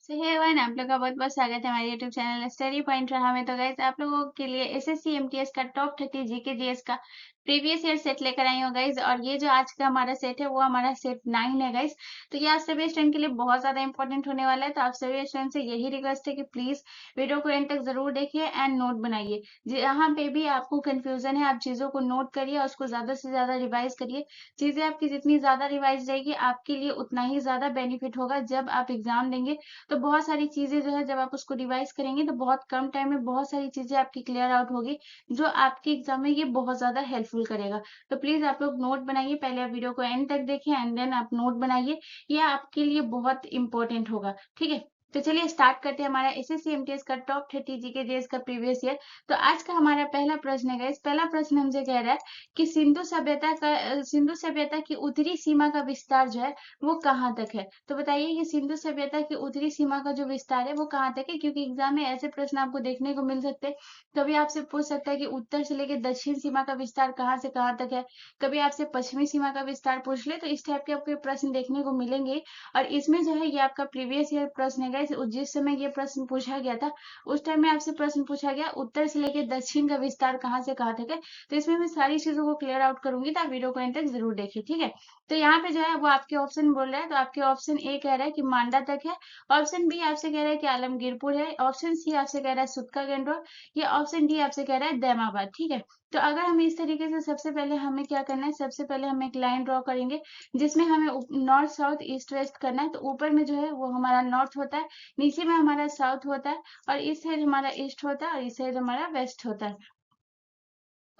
सो hey everyone, आप लोग का बहुत बहुत स्वागत है हमारे यूट्यूब चैनल स्टडी पॉइंट रहा में। तो गाइस, आप लोगों के लिए एसएससी एमटीएस का टॉप 30 जीके जीएस का प्रीवियस ईयर सेट लेकर आई हूँ गाइस। और ये जो आज का हमारा सेट है वो हमारा सेट 9 है गाइस। तो ये आप सभी स्टूडेंट के लिए बहुत ज्यादा इंपॉर्टेंट होने वाला है। तो आप सभी स्टूडेंट से यही रिक्वेस्ट है कि प्लीज वीडियो को एंड तक जरूर देखिए एंड नोट बनाइए। जहाँ पे भी आपको कंफ्यूजन है, आप चीजों को नोट करिए और उसको ज्यादा से ज्यादा रिवाइज करिए। चीजें आपकी जितनी ज्यादा रिवाइज रहेगी, आपके लिए उतना ही ज्यादा बेनिफिट होगा जब आप एग्जाम देंगे। तो बहुत सारी चीजें जो है, जब आप उसको रिवाइज करेंगे तो बहुत कम टाइम में बहुत सारी चीजें आपकी क्लियर आउट होगी, जो आपके एग्जाम में ये बहुत ज्यादा हेल्पफुल करेगा। तो प्लीज आप लोग नोट बनाइए, पहले आप वीडियो को एंड तक देखें एंड देन आप नोट बनाइए। ये आपके लिए बहुत इंपॉर्टेंट होगा, ठीक है। तो चलिए स्टार्ट करते हैं हमारा एसएससी एमटीएस का टॉप 30 जीके जीएस का प्रीवियस ईयर। तो आज का हमारा पहला प्रश्न है गाइस। पहला प्रश्न हमसे कह रहा है कि सिंधु सभ्यता की उत्तरी सीमा का विस्तार जो है वो कहाँ तक है। तो बताइए कि सिंधु सभ्यता की उत्तरी सीमा का जो विस्तार है वो कहाँ तक है, क्योंकि एग्जाम में ऐसे प्रश्न आपको देखने को मिल सकते हैं। कभी आपसे पूछ सकता है कि उत्तर से लेकर दक्षिण सीमा का विस्तार कहाँ से कहाँ तक है। कभी आपसे पश्चिमी सीमा का विस्तार पूछ ले, तो इस टाइप के आपको प्रश्न देखने को मिलेंगे। और इसमें जो है ये आपका प्रीवियस ईयर प्रश्न है गाइस। जिस समय ये प्रश्न पूछा गया था उस टाइम में आपसे प्रश्न पूछा गया उत्तर से लेकर दक्षिण का विस्तार कहाँ से कहाँ तक है। तो इसमें मैं सारी चीजों को क्लियर आउट करूंगी, तो आप वीडियो को एंड तक जरूर देखिए, ठीक है। तो यहाँ पे जो है वो आपके ऑप्शन बोल रहा है। तो आपके ऑप्शन ए कह रहा है कि मांडा तक है। ऑप्शन बी आपसे कह रहा है कि आलमगीरपुर है। ऑप्शन सी आपसे कह रहा है सुतका गेंडोर। या ऑप्शन डी आपसे कह रहा है दैमाबाद, ठीक है। तो अगर हम इस तरीके से, सबसे पहले हमें क्या करना है, सबसे पहले हम एक लाइन ड्रॉ करेंगे जिसमें हमें नॉर्थ साउथ ईस्ट वेस्ट करना है। तो ऊपर में जो है वो हमारा नॉर्थ होता है, नीचे में हमारा साउथ होता है, और इस साइड हमारा ईस्ट होता है और इस साइड हमारा वेस्ट होता है।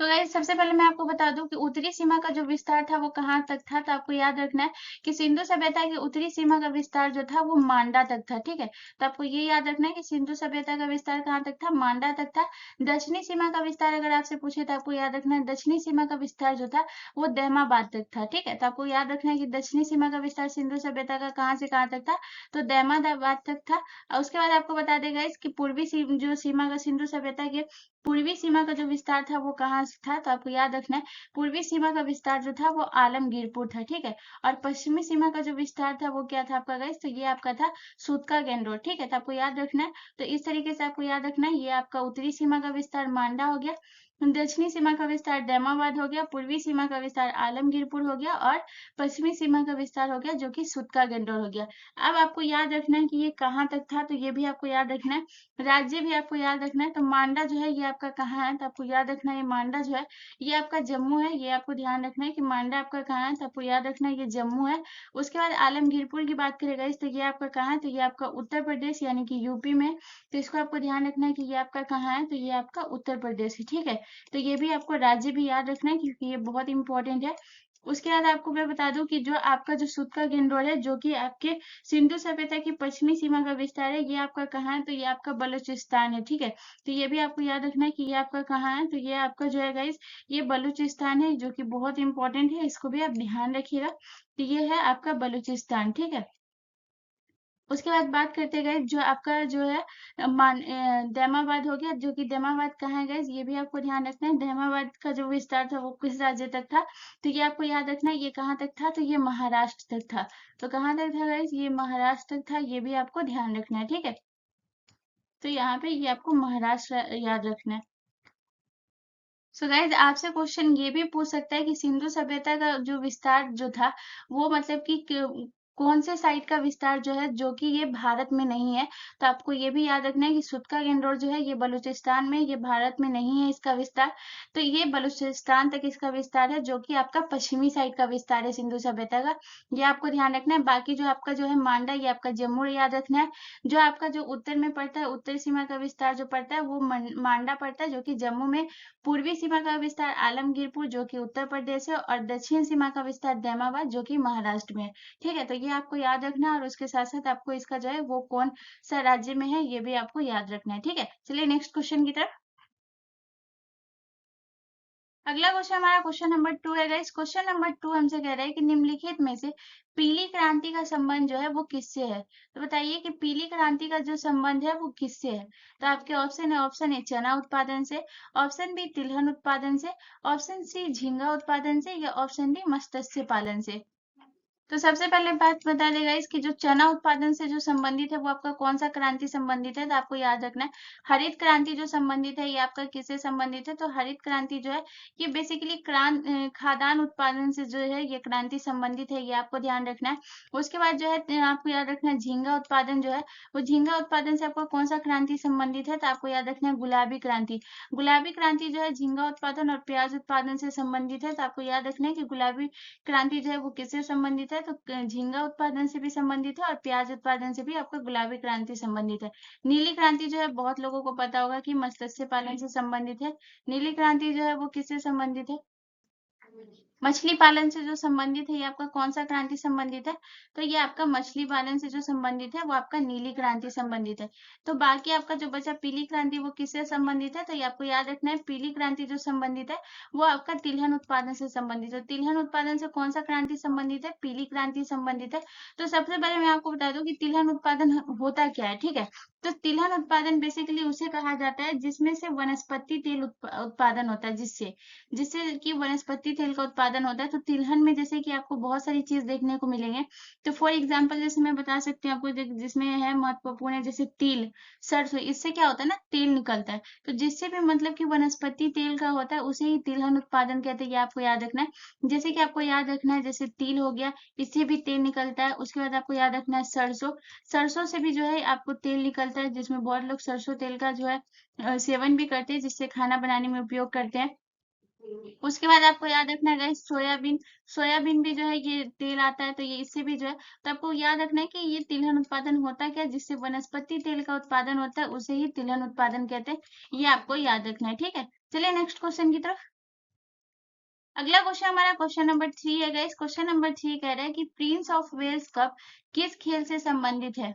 तो गाइस, सबसे पहले मैं आपको बता दूं कि उत्तरी सीमा का जो विस्तार था वो कहाँ तक था। तो आपको याद रखना है कि सिंधु सभ्यता की उत्तरी सीमा का विस्तार जो था वो मांडा तक था, ठीक है। तो आपको ये याद रखना है कि सिंधु सभ्यता का विस्तार कहाँ तक था, मांडा तक था। दक्षिणी सीमा का विस्तार अगर आपसे पूछे तो आपको याद रखना है दक्षिणी सीमा का विस्तार जो था वो दैमाबाद तक था, ठीक है। तो आपको याद रखना है कि दक्षिणी सीमा का विस्तार सिंधु सभ्यता का कहाँ से कहाँ तक था, तो दैमाबाद तक था। और उसके बाद आपको बता देगा इसकी जो सीमा का सिंधु सभ्यता के पूर्वी सीमा का जो विस्तार था वो कहाँ से था। तो आपको याद रखना है पूर्वी सीमा का विस्तार जो था वो आलमगीरपुर था, ठीक है। और पश्चिमी सीमा का जो विस्तार था वो क्या था आपका गाइस, तो ये आपका था सूतका गेंडोर, ठीक है। तो आपको याद रखना है। तो इस तरीके से आपको याद रखना है, ये आपका उत्तरी सीमा का विस्तार मांडा हो गया, दक्षिणी सीमा का विस्तार दैमाबाद हो गया, पूर्वी सीमा का विस्तार आलमगीरपुर हो गया, और पश्चिमी सीमा का विस्तार हो गया जो कि सूतका गेंडोर हो गया। अब आपको याद रखना है कि ये कहाँ तक था, तो ये भी आपको याद रखना है। राज्य भी आपको याद रखना है। तो मांडा जो है ये आपका कहाँ है, तो आपको याद रखना है ये मांडा जो है ये आपका जम्मू है। ये आपको ध्यान रखना है कि मांडा आपका कहाँ है, तो आपको याद रखना है ये जम्मू है। उसके बाद आलमगीरपुर की बात करेगा इस, तो ये आपका कहाँ है, तो ये आपका उत्तर प्रदेश यानी कि यूपी में। तो इसको आपको ध्यान रखना है कि ये आपका कहाँ है, तो ये आपका उत्तर प्रदेश है, ठीक है। तो ये भी आपको राज्य भी याद रखना है क्योंकि ये बहुत इंपॉर्टेंट है। उसके बाद आपको मैं बता दूं कि जो आपका जो सूतका गेंडोर है जो कि आपके सिंधु सभ्यता की पश्चिमी सीमा का विस्तार है, ये आपका कहाँ है, तो ये आपका बलूचिस्तान है, ठीक है। तो ये भी आपको याद रखना है कि ये आपका कहाँ है, तो ये आपका जो है गाइस ये बलूचिस्तान है, जो कि बहुत इंपॉर्टेंट है, इसको भी आप ध्यान रखिएगा। तो ये है आपका बलूचिस्तान, ठीक है। उसके बाद बात करते गए जो आपका जो है दैमाबाद हो गया, जो कि दैमाबाद कहाँ है गाइस, ये भी आपको ध्यान रखना है। दैमाबाद का जो विस्तार था वो किस राज्य तक था, तो ये आपको याद रखना है ये कहाँ तक था, तो ये महाराष्ट्र तक था। तो कहाँ तक था गाइस, ये महाराष्ट्र तक था, ये भी आपको ध्यान रखना है, ठीक है। तो यहाँ पे ये आपको महाराष्ट्र याद रखना है। सो गाइज, आपसे क्वेश्चन ये भी पूछ सकता है कि सिंधु सभ्यता का जो विस्तार जो था वो मतलब कि कौन से साइड का विस्तार जो है जो कि ये भारत में नहीं है। तो आपको ये भी याद रखना है कि सुतका गेंडोर जो है ये बलूचिस्तान में, ये भारत में नहीं है इसका विस्तार। तो ये बलूचिस्तान तक इसका विस्तार है, जो कि आपका पश्चिमी साइड का विस्तार है सिंधु सभ्यता का। ये आपको ध्यान रखना है। बाकी जो आपका जो है मांडा, ये आपका जम्मू याद रखना है। जो आपका जो उत्तर में पड़ता है, उत्तर सीमा का विस्तार जो पड़ता है वो मांडा पड़ता है, जो कि जम्मू में। पूर्वी सीमा का विस्तार आलमगीरपुर जो कि उत्तर प्रदेश है, और दक्षिण सीमा का विस्तार दैमाबाद जो कि महाराष्ट्र में है, ठीक है। तो ये आपको याद रखना है, और उसके साथ साथ आपको इसका जो है वो कौन सा राज्य में है ये भी आपको याद रखना है, ठीक है। चलिए नेक्स्ट क्वेश्चन की तरफ। अगला क्वेश्चन हमारा क्वेश्चन नंबर 2 है गाइस। क्वेश्चन नंबर 2 हमसे कह रहा है कि निम्नलिखित में से पीली क्रांति का संबंध जो है वो किससे है। तो बताइए कि पीली क्रांति का जो संबंध है वो किससे है। तो आपके ऑप्शन है, ऑप्शन ए चना उत्पादन से, ऑप्शन बी तिलहन उत्पादन से, ऑप्शन सी झींगा उत्पादन से, या ऑप्शन डी मत्स्य पालन से। तो सबसे पहले बात बता देगा इसकी जो चना उत्पादन से जो संबंधित है वो आपका कौन सा क्रांति संबंधित है, तो आपको याद रखना है हरित क्रांति जो संबंधित है ये आपका किससे संबंधित है, तो हरित क्रांति जो है ये बेसिकली खाद्यान्न उत्पादन से जो है ये क्रांति संबंधित है, ये आपको ध्यान रखना है। उसके बाद जो है आपको याद रखना है झींगा उत्पादन जो है वो झींगा उत्पादन से आपको कौन सा क्रांति संबंधित है, तो आपको याद रखना है गुलाबी क्रांति। गुलाबी क्रांति जो है झींगा उत्पादन और प्याज उत्पादन से संबंधित है, तो आपको याद रखना है कि गुलाबी क्रांति जो है वो किससे संबंधित है, तो झींगा उत्पादन से भी संबंधित है और प्याज उत्पादन से भी आपका गुलाबी क्रांति संबंधित है। नीली क्रांति जो है बहुत लोगों को पता होगा कि मत्स्य पालन से संबंधित है। नीली क्रांति जो है वो किससे संबंधित है, मछली पालन से जो संबंधित है, ये आपका कौन सा क्रांति संबंधित है, तो ये आपका मछली पालन से जो संबंधित है वो आपका नीली क्रांति संबंधित है। तो बाकी आपका जो बचा पीली क्रांति वो किससे संबंधित है, तो ये आपको याद रखना है पीली क्रांति जो संबंधित है वो आपका तिलहन उत्पादन से संबंधित है। तिलहन उत्पादन से कौन सा क्रांति संबंधित है, पीली क्रांति संबंधित है। तो सबसे पहले मैं आपको बता दूं कि तिलहन उत्पादन होता क्या है, ठीक है। तो तिलहन उत्पादन बेसिकली उसे कहा जाता है जिसमें से वनस्पति तेल उत्पादन होता है, जिससे जिससे कि वनस्पति तेल का उत्पादन होता है। तो तिलहन में जैसे कि आपको बहुत सारी चीज देखने को मिलेंगे। तो फॉर एग्जांपल जैसे मैं बता सकती हूँ आपको जिसमें है महत्वपूर्ण है जैसे तिल, सरसों, इससे क्या होता है ना तेल निकलता है। तो जिससे भी मतलब कि वनस्पति तेल का होता है उसे ही तिलहन उत्पादन कहते हैं, ये आपको याद रखना है। जैसे कि आपको याद रखना है जैसे तिल हो गया, इससे भी तेल निकलता है। उसके बाद आपको याद रखना है सरसों, सरसों से भी जो है आपको तेल निकलता है, जिसमें बहुत लोग सरसों तेल का जो है सेवन भी करते हैं, जिससे खाना बनाने में उपयोग करते हैं। उसके बाद आपको याद रखना है गाइस सोयाबीन, सोयाबीन भी जो है ये तेल आता है, तो ये इससे भी जो है, तो आपको याद रखना है कि ये तिलहन उत्पादन होता क्या है, जिससे वनस्पति तेल का उत्पादन होता है उसे ही तिलहन उत्पादन कहते हैं, ये आपको याद रखना है, ठीक है। चलिए नेक्स्ट क्वेश्चन की तरफ। अगला क्वेश्चन हमारा क्वेश्चन नंबर 3 है गाइस। क्वेश्चन नंबर 3 कह रहा है कि प्रिंस ऑफ वेल्स कप किस खेल से संबंधित है,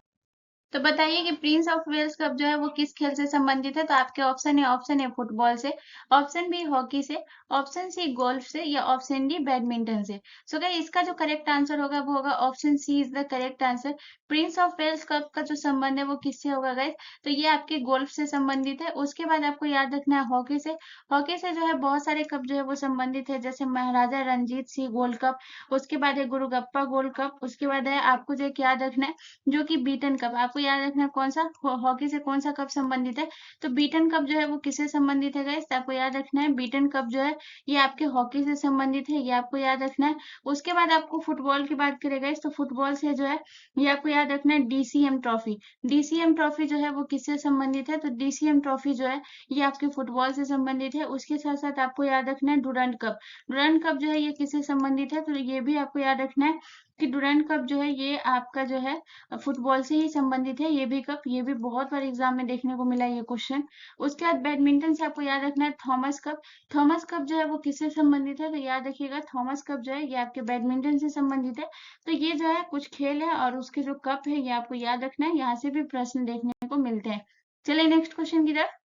तो बताइए कि प्रिंस ऑफ वेल्स कप जो है वो किस खेल से संबंधित है, तो आपके ऑप्शन ए फुटबॉल से, ऑप्शन बी हॉकी से, ऑप्शन सी गोल्फ से, या ऑप्शन डी बैडमिंटन से। सो गाइस इसका जो करेक्ट आंसर होगा वो होगा option C is the correct answer. Prince of Wales cup का जो संबंध है वो किससे होगा गाइस, तो ये आपके गोल्फ से संबंधित है। उसके बाद आपको याद रखना है हॉकी से, हॉकी से जो है बहुत सारे कप जो है वो संबंधित है, जैसे महाराजा रणजीत सिंह गोल्ड कप, उसके बाद है गुरुगप्पा गोल्ड कप, उसके बाद है आपको जो याद रखना है जो कि बीटन कप, आपको याद रखना है कौन सा हॉकी से कौन सा कप संबंधित है, तो बीटन कप जो है वो किससे संबंधित है गाइस, आपको याद रखना है बीटन कप जो है ये आपके हॉकी से संबंधित है, ये आपको याद रखना है। उसके बाद आपको फुटबॉल की बात करें गाइस, तो फुटबॉल से जो है ये आपको याद रखना है डीसीएम ट्रॉफी, डीसीएम ट्रॉफी जो है वो किससे संबंधित है, तो डीसीएम ट्रॉफी जो है ये आपके फुटबॉल से संबंधित है। उसके साथ साथ आपको याद रखना है डुरंड कप, डुरंड कप जो है ये किससे संबंधित है, तो ये भी आपको याद रखना है कि डुरंड कप जो है ये आपका जो है फुटबॉल से ही संबंधित है, ये भी कप, ये भी बहुत बार एग्जाम में देखने को मिला है ये क्वेश्चन। उसके बाद बैडमिंटन से आपको याद रखना है थॉमस कप, थॉमस कप जो है वो किससे संबंधित है, तो याद रखिएगा थॉमस कप जो है ये आपके बैडमिंटन से संबंधित है। तो ये जो है कुछ खेल है और उसके जो कप है ये आपको याद रखना है, यहाँ से भी प्रश्न देखने को मिलते हैं। चलिए नेक्स्ट क्वेश्चन की तरफ।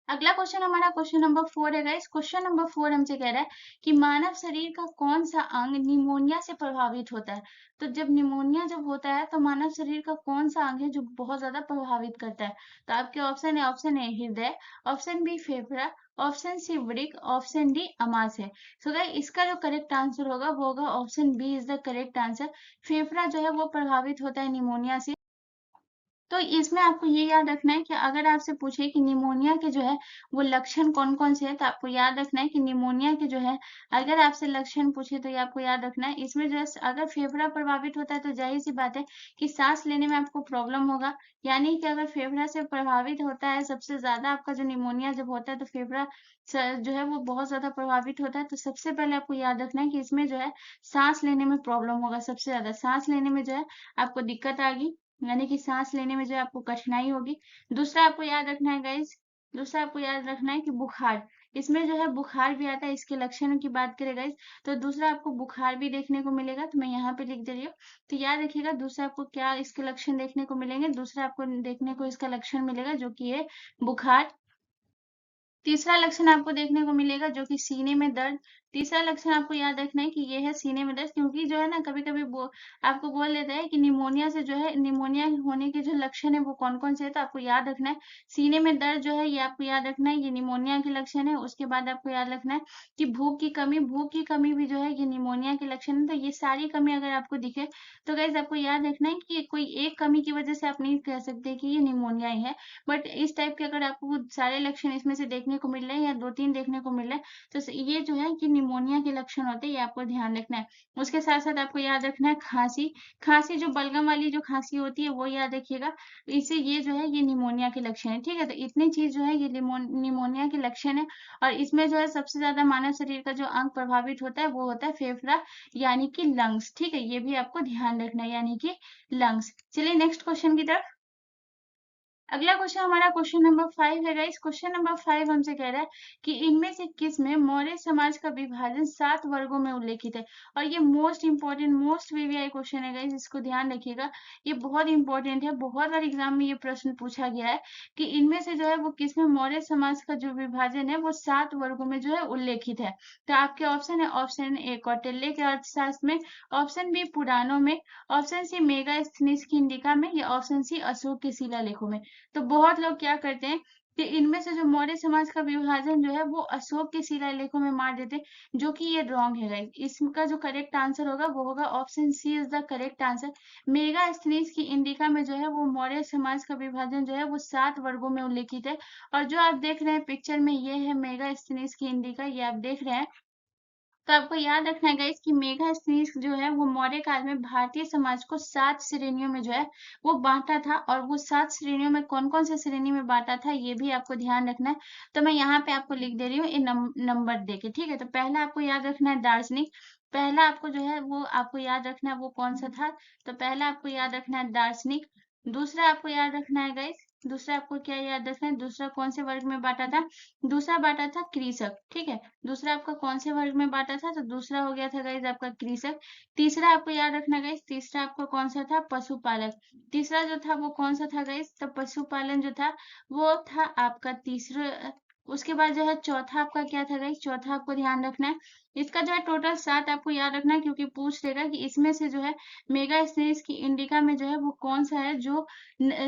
अगला क्वेश्चन हमारा क्वेश्चन नंबर 4 है गाइस। क्वेश्चन नंबर 4 हमसे कह रहा है कि मानव शरीर का कौन सा अंग निमोनिया से प्रभावित होता है, तो जब निमोनिया जब होता है तो मानव शरीर का कौन सा अंग है जो बहुत ज्यादा प्रभावित करता है, तो आपके ऑप्शन ए हृदय, ऑप्शन बी फेफड़ा, ऑप्शन सी वृक्क, ऑप्शन डी आमाशय। सो गाइस इसका जो करेक्ट आंसर होगा वो होगा option B is the correct answer. फेफड़ा जो है वो प्रभावित होता है निमोनिया से। तो इसमें आपको ये याद रखना है कि अगर आपसे पूछे कि निमोनिया के जो है वो लक्षण कौन-कौन से हैं, तो आपको याद रखना है कि निमोनिया के जो है अगर आपसे लक्षण पूछे तो ये आपको याद रखना है। इसमें जो है अगर फेफड़ा प्रभावित होता है तो ज़ाहिर-सी बात है कि सांस लेने में आपको प्रॉब्लम होगा। यानी कि अगर फेफड़ा से प्रभावित होता है सबसे ज़्यादा आपका जो निमोनिया जब होता है तो फेफड़ा जो है वो बहुत ज़्यादा प्रभावित होता है। तो सबसे पहले आपको याद रखना है कि इसमें जो है सांस लेने में प्रॉब्लम होगा, सबसे ज़्यादा सांस लेने में जो है आपको दिक्कत आएगी। यानी कि सांस लेने में जो है आपको कठिनाई होगी। दूसरा आपको याद रखना है गाइस, दूसरा आपको याद रखना है कि बुखार, इसमें जो है बुखार भी आता है। इसके लक्षणों की बात करें गाइस तो दूसरा आपको बुखार भी देखने को मिलेगा, तो मैं यहाँ पे लिख दे रही हूँ। तो याद रखिएगा दूसरा आपको क्या इसके लक्षण देखने को मिलेंगे, दूसरा आपको देखने को इसका लक्षण मिलेगा जो कि है बुखार। तीसरा लक्षण आपको देखने को मिलेगा जो कि सीने में दर्द, तीसरा लक्षण आपको याद रखना है कि ये है सीने में दर्द, क्योंकि जो है ना कभी-कभी आपको बोल देता है कि निमोनिया से जो है निमोनिया होने के जो लक्षण है वो कौन-कौन से हैं, तो आपको याद रखना है। सीने में दर्द जो है ये आपको याद रखना है, ये निमोनिया के लक्षण है। उसके बाद आपको याद रखना है कि भूख की कमी भी जो है ये निमोनिया के लक्षण है। तो ये सारी कमी अगर आपको दिखे तो गाइज़ आपको याद रखना है कि कोई एक कमी की वज़ह से आप नहीं कह सकते कि ये निमोनिया ही है। बट इस टाइप के अगर आपको सारे लक्षण इसमें से देखने को मिल रहे हैं या 2-3 देखने को मिल रहा है, तो ये जो है कि निमोनिया के लक्षण होते हैं, ये आपको ध्यान रखना है। उसके साथ-साथ आपको याद रखना है खाँसी, खाँसी जो बलगम वाली जो खाँसी होती है वो याद रखिएगा। इससे ये जो है ये निमोनिया के लक्षण है, ठीक है? तो इतनी चीज़ जो है ये निमोनिया के लक्षण है और इसमें जो है सबसे ज़्यादा मानव शरीर का जो अंग प्रभावित होता है वो होता है फेफड़ा यानी कि लंग्स, ठीक है? ये भी आपको ध्यान रखना है यानी कि लंग्स। चलिए नेक्स्ट क्वेश्चन की तरफ। अगला क्वेश्चन हमारा क्वेश्चन नंबर 5 है गाइस। क्वेश्चन नंबर 5 हमसे कह रहा है कि इनमें से किस में मौर्य समाज का विभाजन 7 वर्गों में उल्लेखित है। और ये most important most VVI question है गाइस, इसको ध्यान रखिएगा। ये बहुत इंपॉर्टेंट है, बहुत बार एग्जाम में ये प्रश्न पूछा गया है कि इनमें से जो है वो किस में मौर्य समाज का जो विभाजन है वो 7 वर्गों में जो है उल्लेखित है। तो आपके ऑप्शन है ऑप्शन ए कौटिल्य के अर्थशास्त्र में, ऑप्शन बी पुराणों में, ऑप्शन सी मेगास्थनीज की इंडिका में या ऑप्शन सी अशोक के शिलालेखों में। तो बहुत लोग क्या करते हैं कि इनमें से जो मौर्य समाज का विभाजन जो है वो अशोक के शिलालेखों में मार देते हैं, जो कि ये रॉन्ग है गाइस। इसका जो करेक्ट आंसर होगा वो होगा option C is the correct answer. Megasthenes की इंडिका में जो है वो मौर्य समाज का विभाजन जो है वो 7 वर्गों में उल्लेखित है। और जो आप देख रहे हैं पिक्चर में ये है मेगास्थनीज की इंडिका, ये आप देख रहे हैं। तो आपको याद रखना है गाइस कि मेगास्थनीज जो है वो मौर्य काल में भारतीय समाज को 7 श्रेणियों में जो है वो बांटा था। और वो 7 श्रेणियों में कौन-कौन से श्रेणी में बांटा था ये भी आपको ध्यान रखना है। तो मैं यहाँ पे आपको लिख दे रही हूँ नंबर देके, ठीक है? तो पहला आपको याद रखना है दार्शनिक। पहला आपको जो है वो आपको याद रखना है वो कौन सा था? तो पहला आपको याद रखना है दार्शनिक। दूसरा आपको याद रखना है गाइस, दूसरा आपको क्या याद रखना है? दूसरा कौन से वर्ग में बांटा था? दूसरा बांटा था कृषक, ठीक है? दूसरा आपका कौन से वर्ग में बांटा था? तो दूसरा हो गया था गाइस आपका कृषक। तीसरा आपको याद रखना गाइस, तीसरा आपका कौन सा था? पशुपालक। तीसरा जो था वो कौन सा था गाइस? तो पशुपालन जो था वो था आपका तीसरा। उसके बाद जो है चौथा आपका क्या था गाइस? चौथा आपको ध्यान रखना है। इसका जो है टोटल 7 आपको याद रखना है, क्योंकि पूछ लेगा कि इसमें से जो है मेगा सीरीज की इंडिका में जो है वो कौन सा है जो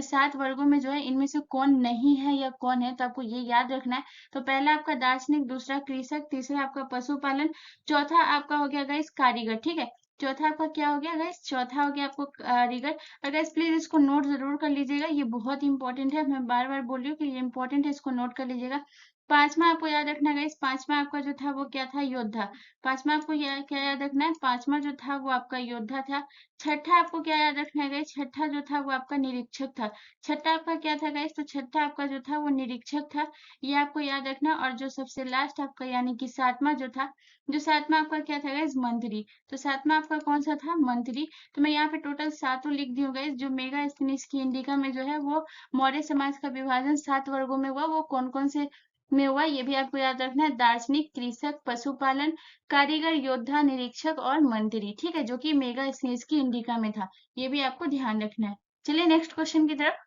7 वर्गों में जो है इनमें से कौन नहीं है या कौन है, तो आपको ये याद रखना है। तो पहला आपका दार्शनिक, दूसरा कृषक, तीसरा आपका पशुपालन, चौथा आपका हो गया गाइस कारीगर, ठीक है? चौथा आपका क्या हो गया गाइस? चौथा हो गया आपको कारीगर। और गाइस प्लीज इसको नोट जरूर कर लीजिएगा, ये बहुत इंपॉर्टेंट है। मैं बार बार बोल रही हूँ कि ये इंपॉर्टेंट है, इसको नोट कर लीजिएगा। पांचवा आपको याद रखना गाइस, पांचवा आपका जो था वो क्या था? योद्धा। पांचवा आपको क्या याद रखना है? पांचवा जो था वो आपका योद्धा था। छठा आपको क्या याद रखना है गाइस? छठा जो था वो आपका निरीक्षक था। छठा आपका क्या था गाइस? तो छठा आपका जो था वो निरीक्षक था, ये आपको याद रखना। और जो सबसे लास्ट आपका यानी कि सातवां जो था, जो सातवां आपका क्या था गाइस? मंत्री। तो सातवां आपका कौन सा था? मंत्री। तो मैं यहाँ पे टोटल सातों लिख दी हूँ गाइस। जो मेगा की इंडिका में जो है वो मौर्य समाज का विभाजन 7 वर्गों में हुआ, वो कौन-कौन से में हुआ ये भी आपको याद रखना है। दार्शनिक, कृषक, पशुपालन, कारीगर, योद्धा, निरीक्षक और मंत्री, ठीक है? जो कि मेगा की इंडिका में था। ये भी आपको ध्यान रखना है। चलिए नेक्स्ट क्वेश्चन की तरफ।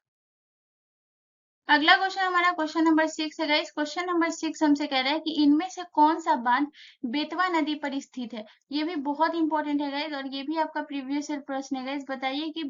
अगला क्वेश्चन हमारा क्वेश्चन नंबर 6 है गाइस। क्वेश्चन नंबर 6 हमसे कह रहा है कि इनमें से कौन सा बांध बेतवा नदी पर स्थित है। ये भी बहुत इंपॉर्टेंट है गाइस, और ये भी आपका प्रीवियस ईयर प्रश्न है गाइस। बताइए कि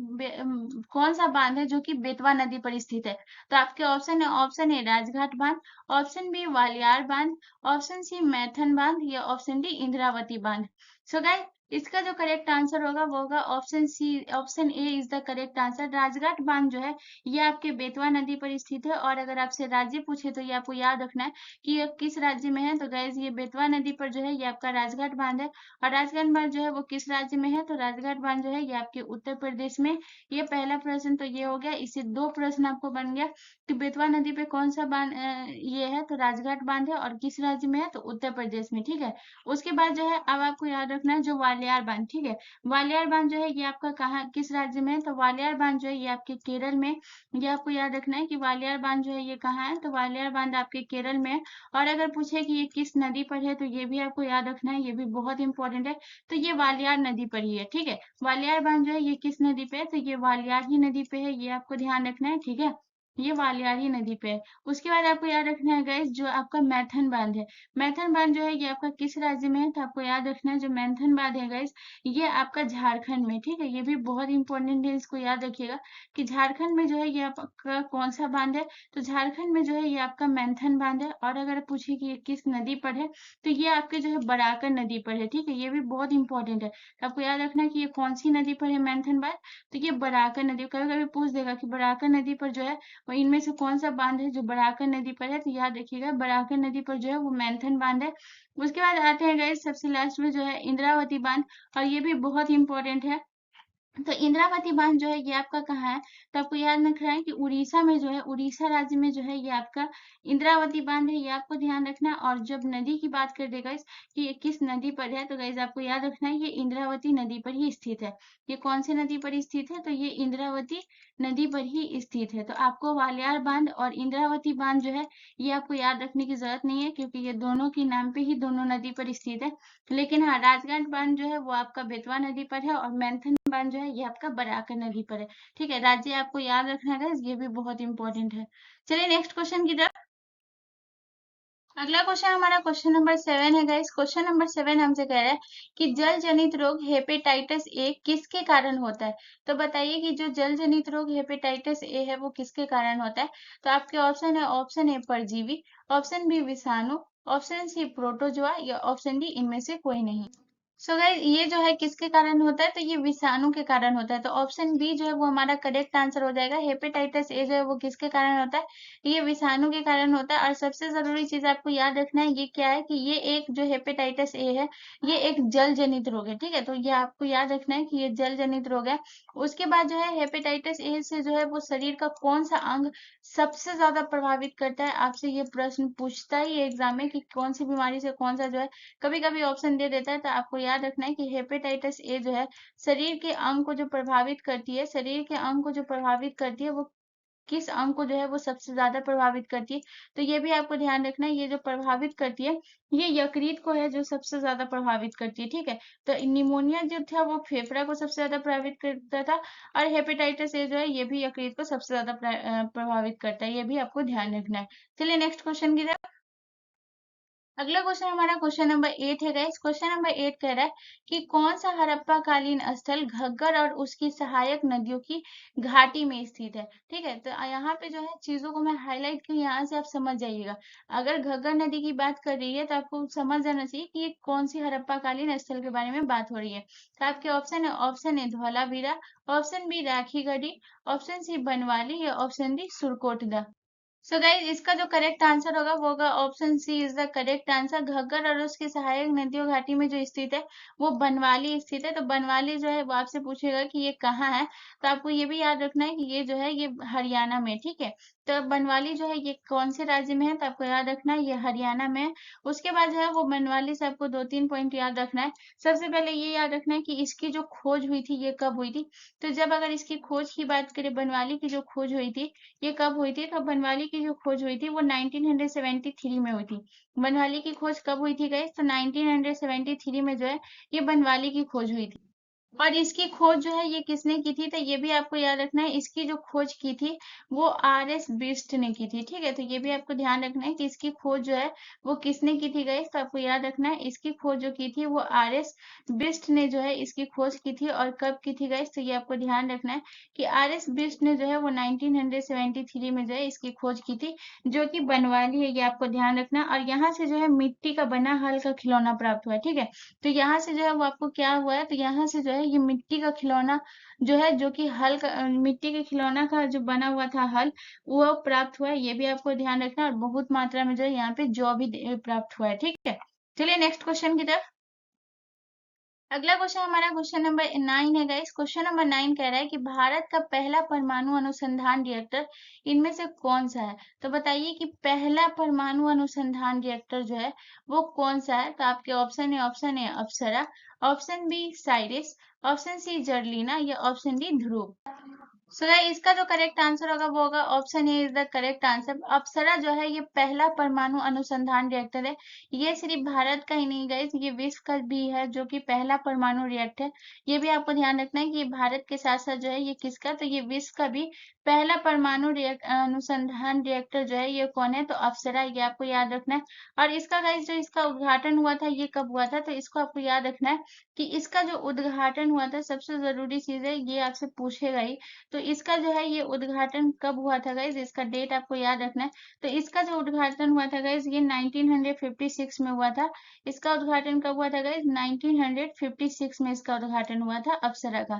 कौन सा बांध है जो कि बेतवा नदी पर स्थित है। तो आपके ऑप्शन है, ऑप्शन ए राजघाट बांध, ऑप्शन बी वालियार बांध, ऑप्शन सी मैथन बांध या ऑप्शन डी इंद्रावती बांध। सो गाइस इसका जो करेक्ट आंसर होगा वो होगा option C, option A is the correct answer. Rajghat बांध जो है ये आपके बेतवा नदी पर स्थित है। और अगर आपसे राज्य पूछे तो ये आपको याद रखना है कि ये किस राज्य में है। तो गाइज ये बेतवा नदी पर जो है ये आपका राजघाट बांध है। और राजघाट बांध जो है वो किस राज्य में है? तो राजघाट बांध जो है ये आपके उत्तर प्रदेश में। ये पहला प्रश्न तो ये हो गया। इससे 2 प्रश्न आपको बन गया कि बेतवा नदी पे कौन सा बांध ये है, तो राजघाट बांध है। और किस राज्य में है? तो उत्तर प्रदेश में, ठीक है? उसके बाद जो है अब आपको याद रखना है जो वालियार बांध, ठीक है? वालियार बांध जो है ये आपका कहाँ किस राज्य में है? तो वालियार बांध जो है ये आपके केरल में। ये आपको याद रखना है कि वालियार बांध जो है ये कहाँ है? तो वालियार बांध आपके केरल में है। और अगर पूछे कि ये किस नदी पर है तो ये भी आपको याद रखना है, ये भी बहुत इंपॉर्टेंट है। तो ये वालियार नदी पर ही है, ठीक है? वालियार बांध जो है ये किस नदी पे है? तो ये वालियार ही नदी पे है, ये आपको ध्यान रखना है, ठीक है? ये वालियारी नदी पे है। उसके बाद आपको याद रखना है गाइस, जो आपका मैथन बांध है, मैथन बांध जो है ये आपका किस राज्य में है, तो आपको याद रखना है जो मैथन बांध है गाइस, ये आपका झारखंड में, ठीक है। ये भी बहुत इंपॉर्टेंट है, इसको याद रखिएगा कि झारखंड में जो है ये आपका कौन सा बांध है, तो झारखंड में जो है ये आपका मैथन बांध है। और अगर पूछे कि ये किस नदी पर है, तो ये आपके जो है बराकर नदी पर है, ठीक है। ये भी बहुत इंपॉर्टेंट है, तो आपको याद रखना है कि ये कौन सी नदी पर है मैथन बांध, तो ये बराकर नदी। कभी कभी पूछ देगा कि बराकर नदी पर जो है और इनमें से कौन सा बांध है जो बराकर नदी पर है, तो याद रखिएगा बराकर नदी पर जो है वो मैंथन बांध है। उसके बाद आते हैं गाइस सबसे लास्ट में जो है इंद्रावती बांध, और ये भी बहुत इंपॉर्टेंट है। तो इंद्रावती बांध जो है ये आपका कहाँ है, तो आपको याद रखना है कि उड़ीसा में जो है, उड़ीसा राज्य में जो है ये आपका इंद्रावती बांध है, ये आपको ध्यान रखना है। और जब नदी की बात कर दे गाइस कि ये किस नदी पर है, तो गाइस आपको याद रखना है ये इंद्रावती नदी पर ही स्थित है। ये कौन सी नदी पर स्थित है, तो ये इंद्रावती नदी पर ही स्थित है। तो आपको वालियार बांध और इंद्रावती बांध जो है ये आपको याद रखने की जरूरत नहीं है, क्योंकि ये दोनों के नाम पे ही दोनों नदी पर स्थित है। लेकिन हाँ, राजगढ़ बांध जो है वो आपका बेतवा नदी पर है, और मैंथन बांध जो है ये आपका बराकर नदी पर है, ठीक है। राज्य आपको याद रखना है, ये भी बहुत इंपॉर्टेंट है। चलिए नेक्स्ट क्वेश्चन की तरफ। अगला क्वेश्चन हमारा क्वेश्चन नंबर 7 है गाइस। क्वेश्चन नंबर 7 हमसे कह रहा है कि जल जनित रोग हेपेटाइटिस ए किसके कारण होता है। तो बताइए कि जो जल जनित रोग हेपेटाइटिस ए है वो किसके कारण होता है। तो आपके ऑप्शन है, ऑप्शन ए परजीवी, ऑप्शन बी विषाणु, ऑप्शन सी प्रोटोजोआ, या ऑप्शन डी इनमें से कोई नहीं। सो गाइस ये जो है किसके कारण होता है, तो ये विषाणु के कारण होता है। तो ऑप्शन बी जो है वो हमारा करेक्ट आंसर हो जाएगा। हेपेटाइटिस ए जो है वो किसके कारण होता है, ये विषाणु के कारण होता है। और सबसे जरूरी चीज आपको याद रखना है ये क्या है, कि ये एक जो हेपेटाइटिस ए है ये एक जल जनित रोग है, ठीक है। तो ये आपको याद रखना है कि ये जल जनित रोग है। उसके बाद जो है हेपेटाइटिस ए से जो है वो शरीर का कौन सा अंग सबसे ज्यादा प्रभावित करता है, आपसे ये प्रश्न पूछता ही एग्जाम में कि कौन सी बीमारी से कौन सा जो है कभी कभी ऑप्शन दे देता है। तो आपको याद रखना है कि हेपेटाइटिस ए जो है शरीर के अंग को जो प्रभावित करती है, शरीर के अंग को जो प्रभावित करती है, वो किस अंग को जो है वो सबसे ज्यादा प्रभावित करती है। तो ये भी आपको ध्यान रखना है, ये जो प्रभावित करती है ये यकृत को है जो सबसे ज्यादा प्रभावित करती है, ठीक है। तो निमोनिया जो था वो फेफड़ा को सबसे ज्यादा प्रभावित करता था, और हेपेटाइटिस ए जो है ये भी यकृत को सबसे ज्यादा प्रभावित करता है। ये भी आपको ध्यान रखना है। चलिए नेक्स्ट क्वेश्चन की तरफ। अगला क्वेश्चन हमारा क्वेश्चन नंबर 8 है गाइस। क्वेश्चन नंबर 8 कह रहा है कि कौन सा हड़प्पा कालीन स्थल घग्गर और उसकी सहायक नदियों की घाटी में स्थित है, ठीक है। तो यहाँ पे जो है चीजों को मैं हाईलाइट की, यहाँ से आप समझ जाइएगा। अगर घग्गर नदी की बात कर रही है तो आपको समझ जाना चाहिए कि ये कौन सी हड़प्पा कालीन स्थल के बारे में बात हो रही है। तो आपके ऑप्शन है, option A Dholavira, option B Rakhigarhi, option C Banawali, या option D Surkotada. So guys इसका जो करेक्ट आंसर होगा वो होगा option C is the correct answer. Ghaggar और उसकी सहायक नदियों घाटी में जो स्थित है वो बनवाली स्थित है। तो बनवाली जो है वो आपसे पूछेगा कि ये कहाँ है, तो आपको ये भी याद रखना है कि ये जो है ये हरियाणा में, ठीक है। तो बनवाली जो है ये कौन से राज्य में है, तो आपको याद रखना है ये हरियाणा में है। उसके बाद जो है वो बनवाली से आपको 2-3 पॉइंट याद रखना है। सबसे पहले ये याद रखना है कि इसकी जो खोज हुई थी ये कब हुई थी। तो जब अगर इसकी खोज की बात करें, बनवाली की जो खोज हुई थी ये कब हुई थी, तो बनवाली की जो खोज हुई थी वो 1973 में हुई थी। बनवाली की खोज कब हुई थी गाइस, तो 1973 में जो है ये बनवाली की खोज हुई थी। और इसकी खोज जो है ये किसने की थी, तो ये भी आपको याद रखना है, इसकी जो खोज की थी वो आर.एस. बिष्ट ने की थी, ठीक है। तो ये भी आपको ध्यान रखना है कि इसकी खोज जो है वो किसने की थी गाइस, तो आपको याद रखना है इसकी खोज जो की थी वो आर.एस. बिष्ट ने जो है इसकी खोज की थी। और कब की थी गाइस, तो ये आपको ध्यान रखना है कि आर.एस. बिष्ट ने जो है वो 1973 में जो है इसकी खोज की थी, जो कि बनवाली है, ये आपको ध्यान रखना। और यहाँ से जो है मिट्टी का बना हल का खिलौना प्राप्त हुआ है, ठीक है। तो यहाँ से जो है वो आपको क्या हुआ है, तो यहाँ से जो है ये मिट्टी का खिलौना जो है, जो कि हल का मिट्टी के खिलौना का जो बना हुआ था हल, वो प्राप्त हुआ है। ये भी आपको ध्यान रखना है। और बहुत मात्रा में जो है यहाँ पे जौ भी प्राप्त हुआ है, ठीक है। चलिए नेक्स्ट क्वेश्चन की तरफ। अगला क्वेश्चन हमारा क्वेश्चन नंबर 9 है गाइस। क्वेश्चन नंबर 9 कह रहा है कि भारत का पहला परमाणु अनुसंधान रिएक्टर इनमें से कौन सा है। तो बताइए कि पहला परमाणु अनुसंधान रिएक्टर जो है वो कौन सा है। तो आपके ऑप्शन है, option A Apsara, option B Cirus, option C Zerlina, या option D Dhruva. So guys इसका जो करेक्ट आंसर होगा वो होगा option A is the correct answer. Apsara जो है ये पहला परमाणु अनुसंधान रिएक्टर है। ये सिर्फ भारत का ही नहीं गाइस, ये विश्व का भी है जो कि पहला परमाणु रिएक्टर। ये भी आपको ध्यान रखना है कि ये भारत के साथ साथ जो है ये किसका, तो ये विश्व का भी पहला परमाणु अनुसंधान रिएक्टर जो है ये कौन है, तो अप्सरा, ये आपको याद रखना है। और इसका गाइस जो इसका उद्घाटन हुआ था ये कब हुआ था, तो इसको आपको याद रखना है कि इसका जो उद्घाटन हुआ था, सबसे जरूरी चीज है ये आपसे पूछेगा ही, तो इसका जो है ये उद्घाटन कब हुआ था गाइज, इसका डेट आपको याद रखना है। तो इसका जो उद्घाटन हुआ था गाइज ये 1956 में हुआ था। इसका उद्घाटन कब हुआ था गाइज, 1956 में इसका उद्घाटन हुआ था अप्सरा का।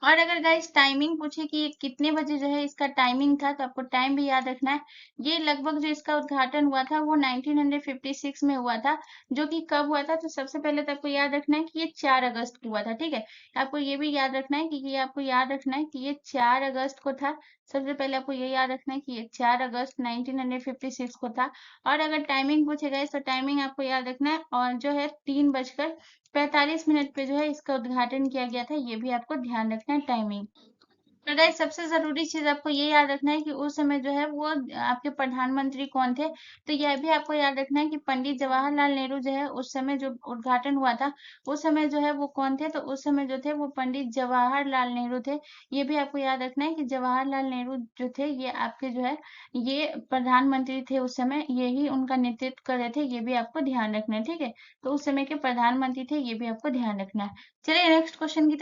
और अगर गाइस टाइमिंग पूछे कि ये कितने बजे जो है इसका टाइमिंग था, तो आपको टाइम भी याद रखना है। ये लगभग जो इसका उद्घाटन हुआ था वो 1956 में हुआ था। जो कि कब हुआ था, तो सबसे पहले तो आपको याद रखना है कि ये 4 अगस्त को हुआ था, ठीक है। आपको ये भी याद रखना है कि ये आपको याद रखना है कि ये 4 अगस्त को था। सबसे पहले आपको ये याद रखना है कि ये 4 अगस्त 1956 को था। और अगर टाइमिंग पूछे गए तो टाइमिंग आपको याद रखना है, और जो है 3:45 पे जो है इसका उद्घाटन किया गया था, ये भी आपको ध्यान रखना है टाइमिंग। तो गाइस सबसे जरूरी चीज आपको ये याद रखना है कि उस समय जो है वो आपके प्रधानमंत्री कौन थे, तो यह भी आपको याद रखना है कि पंडित जवाहरलाल नेहरू जो है उस समय जो उद्घाटन हुआ था, उस समय जो है वो कौन थे, तो उस समय जो थे वो पंडित जवाहरलाल नेहरू थे। ये भी आपको याद रखना है कि जवाहरलाल नेहरू जो थे ये आपके जो है ये प्रधानमंत्री थे उस समय, यही उनका नेतृत्व कर रहे थे, ये भी आपको ध्यान रखना है, ठीक है। तो उस समय के प्रधानमंत्री थे, ये भी आपको ध्यान रखना है। चलिए नेक्स्ट क्वेश्चन की,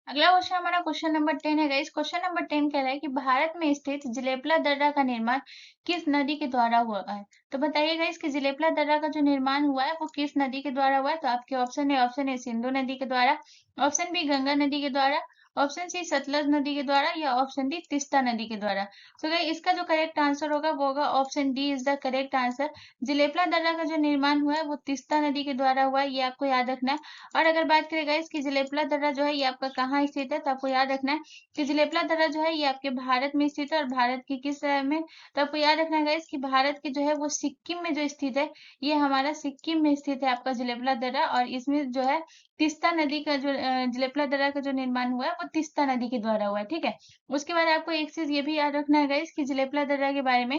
अगला क्वेश्चन हमारा क्वेश्चन नंबर 10 है गाइस। क्वेश्चन नंबर 10 कह रहा है कि भारत में स्थित जिलेपला दर्रा का निर्माण किस नदी के द्वारा हुआ है। तो बताइए गाइस कि जिलेपला दर्रा का जो निर्माण हुआ है वो किस नदी के द्वारा हुआ है, तो आपके ऑप्शन ए सिंधु नदी के द्वारा, ऑप्शन बी गंगा नदी के द्वारा, ऑप्शन सी सतलज नदी के द्वारा, या ऑप्शन डी तीस्ता नदी के द्वारा। तो गाइस इसका जो करेक्ट आंसर होगा वो होगा option D is the correct answer. Jelepla दर्रा का जो निर्माण हुआ है वो तीस्ता नदी के द्वारा हुआ है, ये आपको याद रखना है। और अगर बात करें गाइस कि जलेपला दर्रा जो है ये आपका कहाँ स्थित है, तो आपको याद रखना है कि जलेपला दर्रा जो है ये आपके भारत में स्थित है। और भारत की किस शहर में, तो आपको याद रखना है गाइस कि भारत के जो है वो सिक्किम में जो स्थित है, ये हमारा सिक्किम में स्थित है आपका जलेपला दर्रा। और इसमें जो है तीस्ता नदी का जो जलेपला दर्रा का जो निर्माण हुआ है वो तीस्ता नदी के द्वारा हुआ है, ठीक है। उसके बाद आपको एक चीज ये भी याद रखना है गाइस कि जलेपला दर्रा के बारे में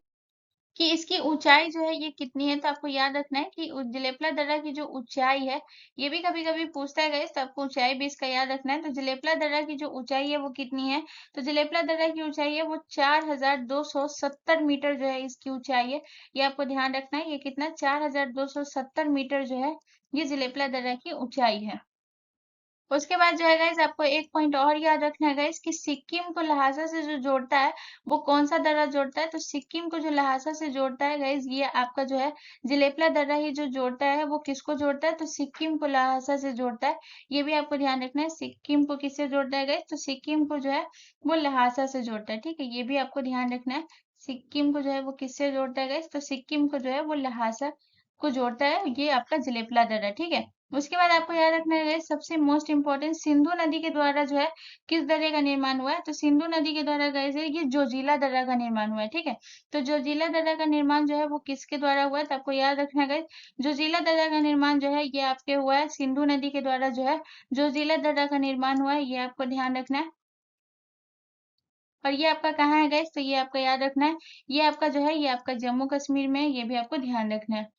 कि इसकी ऊंचाई जो है ये कितनी है, तो आपको याद रखना है कि जलेपला दर्रा की जो ऊंचाई है, ये भी कभी कभी पूछता है गाइस, तो आपको ऊंचाई भी इसका याद रखना है। तो जलेपला दर्रा की जो ऊंचाई है वो कितनी है, तो जलेपला दर्रा की ऊंचाई है वो 4270 मीटर जो है इसकी ऊंचाई है। ये आपको ध्यान रखना है, ये कितना 4270 मीटर जो है ये जलेपला दर्रा की ऊंचाई है। उसके बाद जो है गाइस आपको एक पॉइंट और याद रखना है गाइस कि सिक्किम को लहासा से जो जोड़ता है वो कौन सा दर्रा जोड़ता है, तो सिक्किम को जो लहासा से जोड़ता है गाइस ये आपका जो है जलेपला दर्रा ही जो जोड़ता है, वो किसको जोड़ता है, तो सिक्किम को लहासा से जोड़ता है। ये भी आपको ध्यान रखना है, सिक्किम को किससे जोड़ता है गाइस, तो सिक्किम को जो है वो लहासा से जोड़ता है, ठीक है। ये भी आपको ध्यान रखना है, सिक्किम को जो है वो किससे जोड़ता है गाइस, तो सिक्किम को जो है वो लहासा को जोड़ता है, ये आपका जलेपला दर्रा, ठीक है। उसके बाद आपको याद रखना है सबसे मोस्ट इम्पोर्टेंट, सिंधु नदी के द्वारा जो है किस दर्रे का निर्माण हुआ है, तो सिंधु नदी के द्वारा गाइस ये जोजिला दर्रा का निर्माण हुआ है, ठीक है। तो जोजिला दर्रा का निर्माण जो है वो किसके द्वारा हुआ है, तो आपको याद रखना है गाइस जोजिला दर्रा का निर्माण जो है ये आपके हुआ है सिंधु नदी के द्वारा जो है जोजिला दर्रा का निर्माण हुआ है, ये आपको ध्यान रखना है। और ये आपका कहाँ है गाइस, तो ये आपका याद रखना है, ये आपका जो है ये आपका जम्मू कश्मीर में है, ये भी आपको ध्यान रखना है।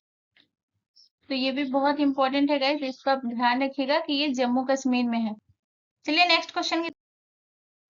तो ये भी बहुत इंपॉर्टेंट है गाइस, इसको आप ध्यान रखिएगा कि ये जम्मू कश्मीर में है। चलिए नेक्स्ट क्वेश्चन की,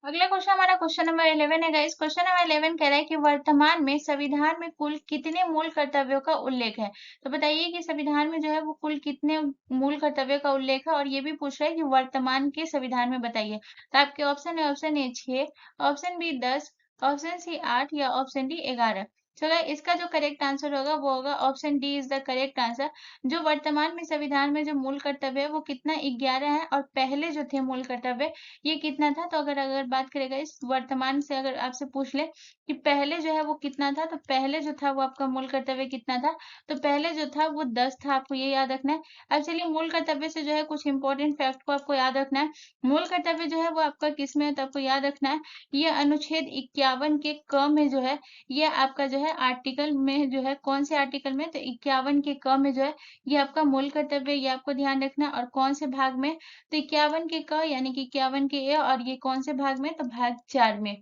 अगला क्वेश्चन हमारा क्वेश्चन नंबर 11 है गाइस। क्वेश्चन नंबर 11 कह रहा है कि वर्तमान में संविधान में कुल कितने मूल कर्तव्यों का उल्लेख है। तो बताइए कि संविधान में जो है वो कुल कितने मूल कर्तव्यों का उल्लेख है, और ये भी पूछ रहा है कि वर्तमान के संविधान में बताइए। तो आपके ऑप्शन है, option A 6, option B 10, option C 8, या ऑप्शन डी 11। चलो इसका जो करेक्ट आंसर होगा वो होगा option D is the correct answer. जो वर्तमान में संविधान में जो मूल कर्तव्य है वो कितना 11 है, और पहले जो थे मूल कर्तव्य ये कितना था, तो अगर अगर बात करेगा इस वर्तमान से, अगर आपसे पूछ ले कि पहले जो है वो कितना था, तो पहले जो था वो आपका मूल कर्तव्य कितना था, तो पहले जो था वो 10 था, आपको ये याद रखना है। अब चलिए मूल कर्तव्य से जो है कुछ इंपॉर्टेंट फैक्ट को आपको याद रखना है। मूल कर्तव्य जो है वो आपका किस में है, तो आपको याद रखना है ये अनुच्छेद 51 के क में जो है ये आपका जो है है आर्टिकल में जो है, कौन से आर्टिकल में, तो 51 के क में जो है ये आपका मूल कर्तव्य, ये आपको ध्यान रखना है। और कौन से भाग में, तो 51 के क यानी कि 51 के ए, और ये कौन से भाग में, तो भाग 4 में।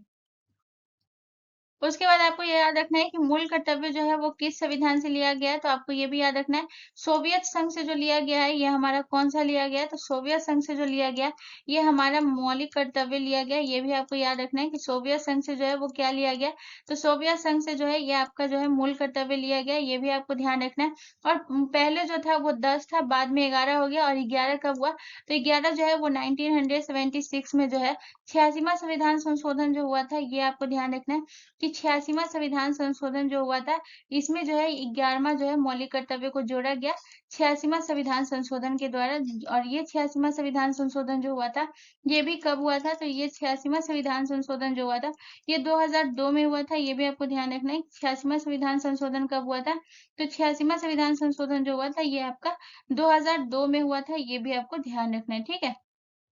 उसके बाद आपको ये याद रखना है कि मूल कर्तव्य जो है वो किस संविधान से लिया गया है, तो आपको ये भी याद रखना है सोवियत संघ से जो लिया गया है, ये हमारा कौन सा लिया गया है, तो सोवियत संघ से जो लिया गया ये हमारा मौलिक कर्तव्य लिया गया। ये भी आपको याद रखना है कि सोवियत संघ से जो है वो क्या लिया गया, तो सोवियत संघ से जो है ये आपका जो है मूल कर्तव्य लिया गया, ये भी आपको ध्यान रखना है। और पहले जो था वो 10 था, बाद में 11 हो गया, और 11 कब हुआ, तो 11 जो है वो 1976 में जो है 86वां संविधान संशोधन जो हुआ था, ये आपको ध्यान रखना है कि 86वां संविधान संशोधन जो हुआ था, इसमें जो है 11वां जो है मौलिक कर्तव्य को जोड़ा गया 86वां संविधान संशोधन के द्वारा। और ये 86वां संविधान संशोधन जो हुआ था, ये भी कब हुआ था, तो ये 86वां संविधान संशोधन जो हुआ था, ये 2002 में हुआ था। ये भी आपको ध्यान रखना है 86वां संविधान संशोधन कब हुआ था, तो 86वां संविधान संशोधन जो हुआ था ये आपका 2002 में हुआ था। ये भी आपको ध्यान रखना है, ठीक है।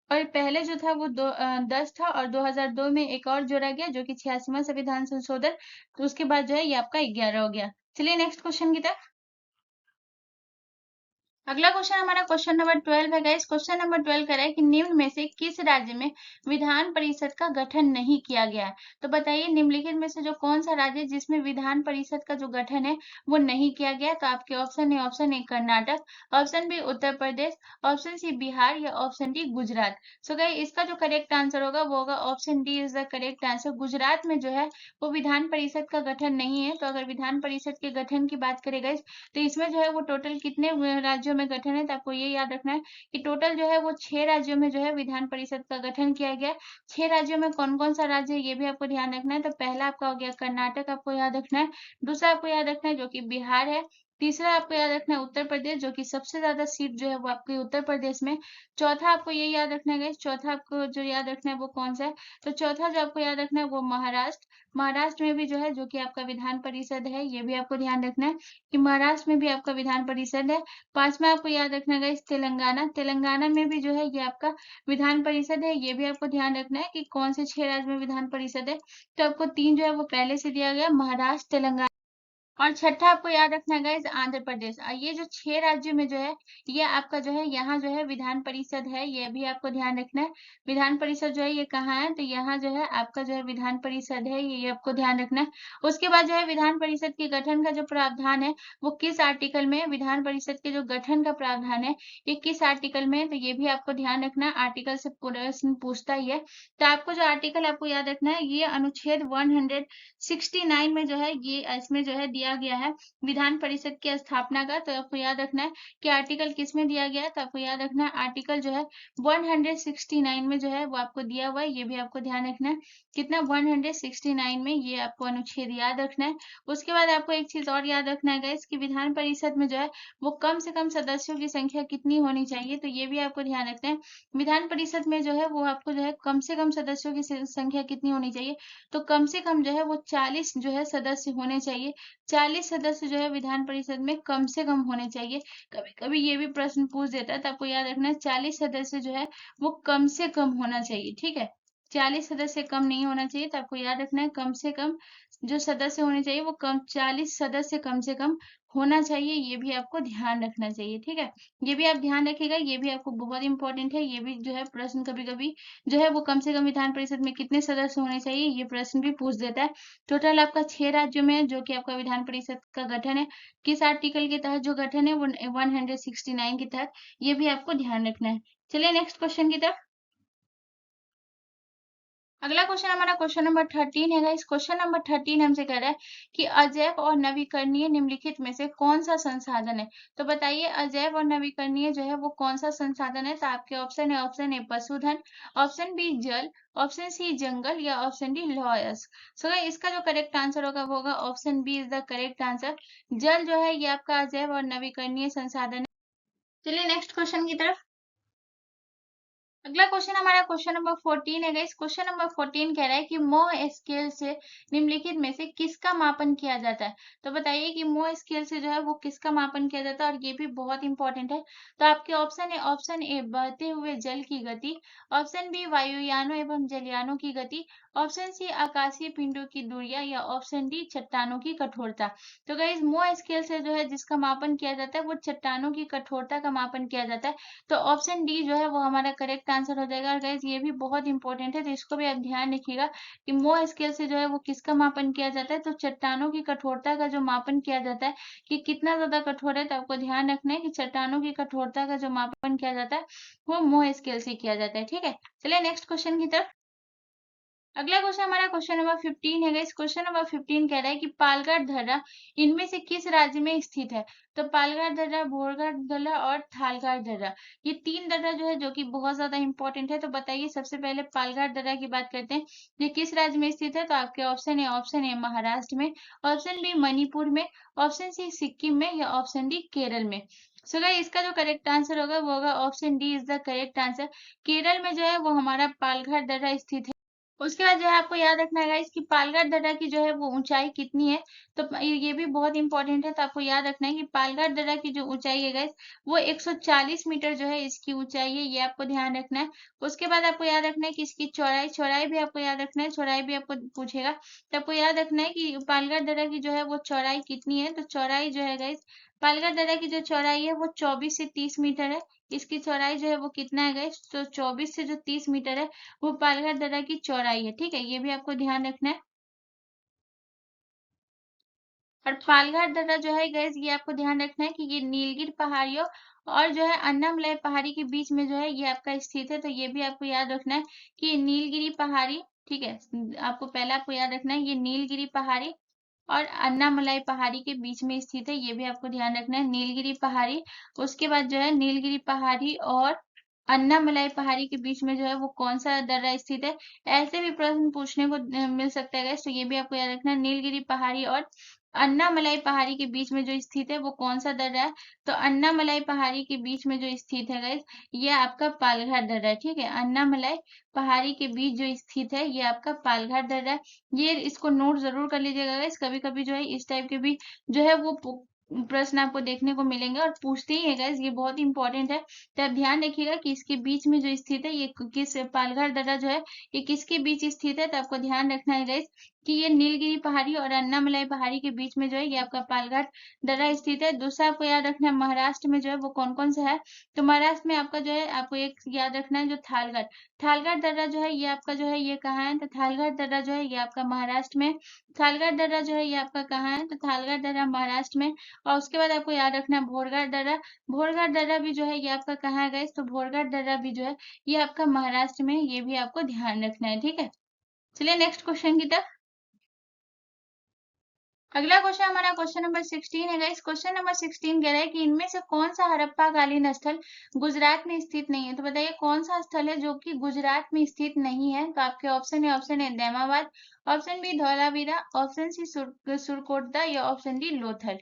और पहले जो था वो 10 था, और 2002 में एक और जोड़ा गया जो कि 86वां संविधान संशोधन, तो उसके बाद जो है ये आपका 11 हो गया। चलिए नेक्स्ट क्वेश्चन की तरफ। अगला क्वेश्चन हमारा क्वेश्चन नंबर 12 है गाइस। क्वेश्चन नंबर 12 कह रहा है कि निम्न में से किस राज्य में विधान परिषद का गठन नहीं किया गया है, तो बताइए निम्नलिखित में से जो कौन सा राज्य है जिसमें विधान परिषद का जो गठन है वो नहीं किया गया। तो आपके ऑप्शन है, option A Karnataka, option B Uttar Pradesh, option C Bihar, या option D Gujarat. So guys इसका जो करेक्ट आंसर होगा वो होगा option D is the correct answer. Gujarat में जो है वो विधान परिषद का गठन नहीं है। तो अगर विधान परिषद के गठन की बात करें गाइस, तो इसमें जो है वो टोटल कितने राज्यों में गठन है, तो आपको ये याद रखना है कि टोटल जो है वो 6 राज्यों में जो है विधान परिषद का गठन किया गया है। 6 राज्यों में कौन कौन सा राज्य है ये भी आपको ध्यान रखना है। तो पहला आपका हो गया कर्नाटक, आपको याद रखना है। दूसरा आपको याद रखना है जो कि बिहार है। तीसरा आपको याद रखना है उत्तर प्रदेश, जो कि सबसे ज्यादा सीट जो है वो आपके उत्तर प्रदेश में। चौथा आपको ये याद रखना है guys, चौथा आपको जो याद रखना है वो कौन सा है, तो चौथा जो आपको याद रखना है वो महाराष्ट्र। महाराष्ट्र में भी जो है जो कि आपका विधान परिषद है, ये भी आपको ध्यान रखना है कि महाराष्ट्र में भी आपका विधान परिषद है। पांचवा आपको याद रखना है तेलंगाना। तेलंगाना में भी जो है ये आपका विधान परिषद है, ये भी आपको ध्यान रखना है कि कौन से 6 राज्य में विधान परिषद है। तो आपको 3 जो है वो पहले से दिया गया, महाराष्ट्र, तेलंगाना। और छठा आपको याद रखना है गाइस आंध्र प्रदेश। ये जो 6 राज्यों में जो है ये आपका जो है यहाँ जो है विधान परिषद है, ये भी आपको ध्यान रखना है। विधान परिषद जो है ये कहाँ है, तो यहाँ जो है आपका जो है विधान परिषद है, ये आपको ध्यान रखना है। उसके बाद जो है विधान परिषद के गठन का जो प्रावधान है वो किस आर्टिकल में है, विधान परिषद के जो गठन का प्रावधान है ये किस आर्टिकल में है, तो ये भी आपको ध्यान रखना है। आर्टिकल से प्रश्न पूछता ही है, तो आपको जो आर्टिकल आपको याद रखना है ये अनुच्छेद 169 में जो है ये इसमें जो है दिया गया है विधान परिषद की स्थापना का। तो आपको याद रखना है कि आर्टिकल किस में दिया गया है, तो आपको याद रखना है आर्टिकल जो है 169 में जो है वो आपको दिया हुआ है, ये भी आपको ध्यान रखना है। कितना, 169 में, ये आपको अनुच्छेद याद रखना है। उसके बाद आपको एक चीज और याद रखना है गाइस कि विधान परिषद में जो है वो कम से कम सदस्यों की संख्या कितनी होनी चाहिए, तो ये भी आपको ध्यान रखना है। विधान परिषद में जो है वो आपको जो है कम से कम सदस्यों की संख्या कितनी होनी चाहिए, तो कम से कम जो है वो 40 जो है सदस्य होने चाहिए। 40 सदस्य जो है विधान परिषद में कम से कम होने चाहिए। कभी कभी ये भी प्रश्न पूछ देता है, तो आपको याद रखना है 40 सदस्य जो है वो कम से कम होना चाहिए, ठीक है। 40 सदस्य कम नहीं होना चाहिए, तो आपको याद रखना है कम से कम जो सदस्य होने चाहिए वो कम 40 सदस्य कम से कम होना चाहिए, ये भी आपको ध्यान रखना चाहिए, ठीक है। ये भी आप ध्यान रखिएगा, ये भी आपको बहुत इंपॉर्टेंट है। ये भी जो है प्रश्न कभी कभी जो है वो कम से कम विधान परिषद में कितने सदस्य होने चाहिए ये प्रश्न भी पूछ देता है। टोटल आपका 6 राज्यों में जो कि आपका विधान परिषद का गठन है, किस आर्टिकल के तहत जो गठन है वो 169 के तहत, ये भी आपको ध्यान रखना है। चलिए नेक्स्ट क्वेश्चन की तरफ। अगला क्वेश्चन हमारा क्वेश्चन नंबर 13 है गाइस। क्वेश्चन नंबर 13 हमसे कह रहा है कि अजैव और नवीकरणीय निम्नलिखित में से कौन सा संसाधन है, तो बताइए अजैव और नवीकरणीय जो है वो कौन सा संसाधन है। तो आपके ऑप्शन है, ऑप्शन ए पशुधन, ऑप्शन बी जल, ऑप्शन सी जंगल, या ऑप्शन डी लॉयस। सो इसका जो करेक्ट आंसर होगा वो होगा option B is the correct answer. जल जो है ये आपका अजैव और नवीकरणीय संसाधन है। चलिए नेक्स्ट क्वेश्चन की तरफ। अगला क्वेश्चन हमारा क्वेश्चन नंबर 14 है गाइस। क्वेश्चन नंबर 14 कह रहा है कि मोह स्केल से निम्नलिखित में से किसका मापन किया जाता है। तो बताइए कि मोह स्केल से जो है वो किसका मापन किया जाता है, और ये भी बहुत इंपॉर्टेंट है। तो आपके ऑप्शन ए बहते हुए जल की गति, ऑप्शन बी वायुयानों एवं जलयानों की गति, ऑप्शन सी आकाशीय पिंडों की दूरियां, या ऑप्शन डी चट्टानों की कठोरता। तो गाइस मोह स्केल से जो है जिसका मापन किया जाता है वो चट्टानों की कठोरता का मापन किया जाता है। तो ऑप्शन डी जो है वो हमारा करेक्ट आंसर हो जाएगा। और गाइस ये भी बहुत इंपॉर्टेंट है, तो इसको भी आप ध्यान रखिएगा कि मोह स्केल से जो है वो किसका मापन किया जाता है। तो चट्टानों की कठोरता का जो मापन किया जाता है कि कितना ज्यादा कठोर है, तो आपको ध्यान रखना है कि चट्टानों की कठोरता का जो मापन किया जाता है वो मोह स्केल से किया जाता है। ठीक है, चलिए नेक्स्ट क्वेश्चन की तरफ। अगला क्वेश्चन हमारा क्वेश्चन नंबर 15 है गाइस। क्वेश्चन नंबर 15 कह रहा है कि पालघाट दर्रा इनमें से किस राज्य में स्थित है। तो पालघाट दर्रा, भोरघाट दर्रा और थालघाट दर्रा, ये तीन दर्रा जो है जो कि बहुत ज्यादा इंपॉर्टेंट है। तो बताइए, सबसे पहले पालघाट दर्रा की बात करते हैं। ये किस राज्य में स्थित है। तो आपके ऑप्शन ए महाराष्ट्र में, ऑप्शन बी मणिपुर में, ऑप्शन सी सिक्किम में, या ऑप्शन डी केरल में। सो गाइस इसका जो करेक्ट आंसर होगा वो होगा option D is the correct answer. Kerala में जो है वो हमारा पालघाट दर्रा स्थित है। उसके बाद जो है आपको याद रखना है गाइस कि पालघाट दर्रा की जो है वो ऊंचाई कितनी है। तो ये भी बहुत इंपॉर्टेंट है, तो आपको याद रखना है कि पालघाट दर्रा की जो ऊंचाई है गाइस वो 140 मीटर जो है इसकी ऊंचाई है, ये आपको ध्यान रखना है। उसके बाद आपको याद रखना है कि इसकी चौड़ाई चौड़ाई भी आपको याद रखना है, चौड़ाई भी आपको पूछेगा। तो आपको याद रखना है कि पालघाट दर्रा की जो है वो चौड़ाई कितनी है। तो चौड़ाई जो है गाइस, पालघाट दर्रा की जो चौड़ाई है वो 24 से 30 मीटर है। इसकी चौड़ाई जो है वो कितना है गाइस, तो 24 से जो 30 मीटर है वो पालघाट दर्रा की चौड़ाई है। ठीक है, ये भी आपको ध्यान रखना है। और पालघाट दर्रा जो है गैस, ये आपको ध्यान रखना है कि ये नीलगिरी पहाड़ियों और जो है अन्नामलई पहाड़ी के बीच में जो है ये आपका स्थित है। तो ये भी आपको याद रखना है कि नीलगिरी पहाड़ी, ठीक है, आपको पहला आपको याद रखना है ये नीलगिरी पहाड़ी और अन्नामलई पहाड़ी के बीच में स्थित है। ये भी आपको ध्यान रखना है, नीलगिरी पहाड़ी। उसके बाद जो है नीलगिरी पहाड़ी और अन्नामलई पहाड़ी के बीच में जो है वो कौन सा दर्रा स्थित है। ऐसे भी प्रश्न पूछने को मिल सकता है गैस, तो ये भी आपको याद रखना है, नीलगिरी पहाड़ी और अन्नामलई पहाड़ी के बीच में जो स्थित है वो कौन सा दर्रा है। तो अन्नामलई पहाड़ी के बीच में जो स्थित है गाइस, ये आपका पालघाट दर्रा है। ठीक है, अन्नामलई पहाड़ी के बीच जो स्थित है ये आपका पालघाट दर्रा है। ये इसको नोट जरूर कर लीजिएगा गाइस, कभी कभी जो है इस टाइप के भी जो है वो प्रश्न आपको देखने को मिलेंगे और पूछते ही है गाइस, ये बहुत इंपॉर्टेंट है। तो आप ध्यान रखिएगा कि इसके बीच में जो स्थित है ये किस पालघाट दर्रा जो है ये किसके बीच स्थित है। तो आपको ध्यान रखना है गाइस कि ये नीलगिरी पहाड़ी और अन्नामलई पहाड़ी के बीच में जो है ये आपका पालघाट दर्रा स्थित है। दूसरा आपको याद रखना है महाराष्ट्र में जो है वो कौन कौन सा है। तो महाराष्ट्र में आपका जो है आपको एक याद रखना है जो थालघाट, थालघाट दर्रा जो है ये आपका जो है ये कहाँ है। तो थालघाट दर्रा जो है ये आपका महाराष्ट्र में, थालघाट दर्रा जो है ये आपका कहाँ है। तो थालघाट दर्रा महाराष्ट्र में। और उसके बाद आपको याद रखना है भोरघाट दर्रा, भोरघाट दर्रा भी जो है ये आपका कहाँ है गाइस। तो भोरघाट दर्रा भी जो है ये आपका महाराष्ट्र में है, ये भी आपको ध्यान रखना है। ठीक है, चलिए नेक्स्ट क्वेश्चन की तरफ। अगला क्वेश्चन हमारा क्वेश्चन नंबर 16 है गाइस। क्वेश्चन नंबर 16 कह रहा है कि इनमें से कौन सा हड़प्पा कालीन स्थल गुजरात में स्थित नहीं है। तो बताइए कौन सा स्थल है जो कि गुजरात में स्थित नहीं है। तो आपके ऑप्शन है Daimabad, option B Dholavira, option C Surkotada, या option D Lothal.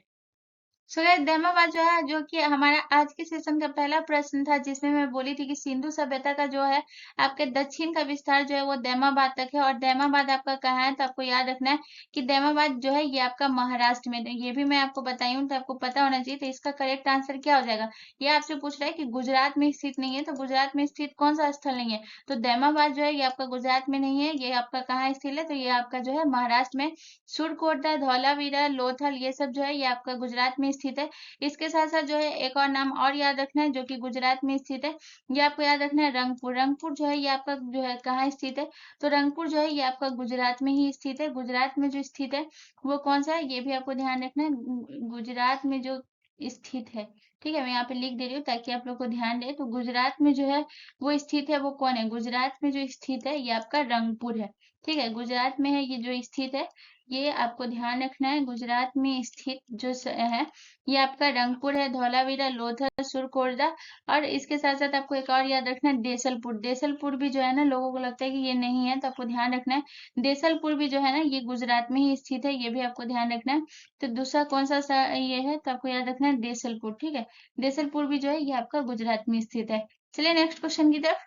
So guys Daimabad जो है जो कि हमारा आज के सेशन का पहला प्रश्न था, जिसमें मैं बोली थी कि सिंधु सभ्यता का जो है आपके दक्षिण का विस्तार जो है वो दहमाबाद तक है। और दहमाबाद आपका कहाँ है। तो आपको याद रखना है कि दहमाबाद जो है ये आपका महाराष्ट्र में है। ये भी मैं आपको बताई हूँ, तो आपको पता होना चाहिए। तो इसका करेक्ट आंसर क्या हो जाएगा। ये आपसे पूछ रहा है कि गुजरात में स्थित नहीं है, तो गुजरात में स्थित कौन सा स्थल नहीं है। तो दहमाबाद जो है ये आपका गुजरात में नहीं है, ये आपका कहाँ स्थित है। तो ये आपका जो है महाराष्ट्र में। सुरकोटा, धौलावीरा, लोथल, ये सब जो है ये आपका गुजरात में स्थित है। इसके साथ साथ जो है एक और नाम और याद रखना है जो कि गुजरात में स्थित है। ये आपको याद रखना है रंगपुर, रंगपुर जो है ये आपका जो है कहाँ स्थित है। तो रंगपुर जो है ये आपका गुजरात में ही स्थित है। गुजरात में जो स्थित है वो कौन सा है, ये भी आपको ध्यान रखना है, गुजरात में जो स्थित है। ठीक है, मैं यहाँ पे लिख दे रही हूँ ताकि आप लोग को ध्यान रहे। तो गुजरात में जो है वो स्थित है वो कौन है। गुजरात में जो स्थित है ये आपका रंगपुर है। ठीक है, गुजरात में है ये जो स्थित है, ये आपको ध्यान रखना है। गुजरात में स्थित जो है ये आपका रंगपुर है, धौलावीरा, लोथल, सुरकोरदा। और इसके साथ साथ आपको एक और याद रखना है देसलपुर, देसलपुर भी जो है ना लोगों को लगता है कि ये नहीं है, तो आपको ध्यान रखना है देसलपुर भी जो है ना ये गुजरात में ही स्थित है, ये भी आपको ध्यान रखना है। तो दूसरा कौन सा ये है, तो आपको याद रखना है देसलपुर। ठीक है, देसलपुर भी जो है ये आपका गुजरात में स्थित है। चलिए नेक्स्ट क्वेश्चन की तरफ।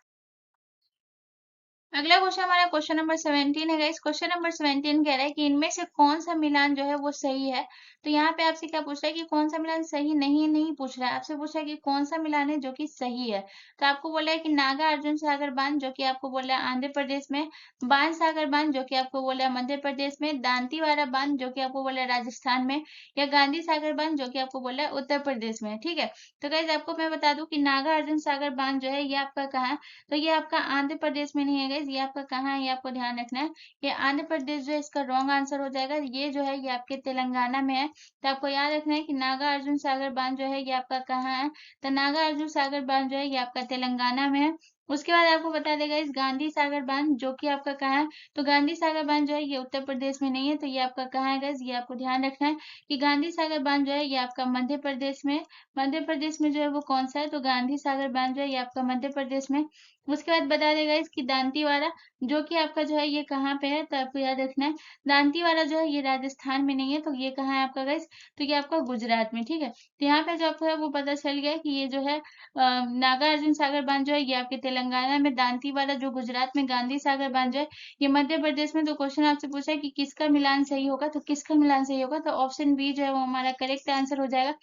अगला क्वेश्चन हमारा क्वेश्चन नंबर 17 है गाइस। क्वेश्चन नंबर 17 कह रहा है कि इनमें से कौन सा मिलान जो है वो सही है। तो यहाँ पे आपसे क्या पूछ रहा है कि कौन सा मिलान सही नहीं पूछ रहा है, आपसे पूछ रहा है कि कौन सा मिलान है जो कि सही है। तो आपको बोला है कि नागा अर्जुन सागर बांध जो कि आपको बोला है आंध्र प्रदेश में, बाण सागर बांध जो कि आपको बोला है मध्य प्रदेश में, दांतीवाड़ा बांध जो कि आपको बोला है राजस्थान में, या गांधी सागर बांध जो कि आपको बोला है उत्तर प्रदेश में। ठीक है, तो गाइस आपको मैं बता दूं कि नागा अर्जुन सागर बांध जो है ये आपका कहाँ है, तो ये आपका आंध्र प्रदेश में नहीं है गाइस, ये आपका कहाँ है, ये आपको ध्यान रखना है। ये आंध्र प्रदेश जो है इसका रॉन्ग आंसर हो जाएगा। ये जो है ये आपके तेलंगाना में है। तो आपको याद रखना है कि नागा अर्जुन सागर बांध जो है ये आपका कहाँ है, तो नागा अर्जुन सागर बांध जो है ये आपका तेलंगाना में है। उसके बाद आपको बता देगा इस गांधी सागर बांध जो कि आपका कहाँ है, तो गांधी सागर बांध जो है ये उत्तर प्रदेश में नहीं है, तो ये आपका कहाँ है गाइस, ये आपको ध्यान रखना है कि गांधी सागर बांध जो है ये आपका मध्य प्रदेश में, मध्य प्रदेश में जो है वो कौन सा है, तो गांधी सागर बांध जो है ये आपका मध्य प्रदेश में। उसके बाद बता देगा इसकी दांतीवाड़ा जो कि आपका जो है ये कहाँ पे है, तो आपको याद रखना है दांतीवाड़ा जो है ये राजस्थान में नहीं है, तो ये कहाँ है आपका गाइस, तो ये आपका गुजरात में। ठीक है, तो यहाँ पे जो आपको है वो पता चल गया कि ये जो है नागार्जुन सागर बांध जो है ये आपके तेलंगाना में, दांतीवाड़ा जो गुजरात में, गांधी सागर बांध जो है ये मध्य प्रदेश में। तो क्वेश्चन आपसे पूछा है कि किसका मिलान सही होगा, तो किसका मिलान सही होगा, तो ऑप्शन बी जो है वो हमारा करेक्ट आंसर हो जाएगा।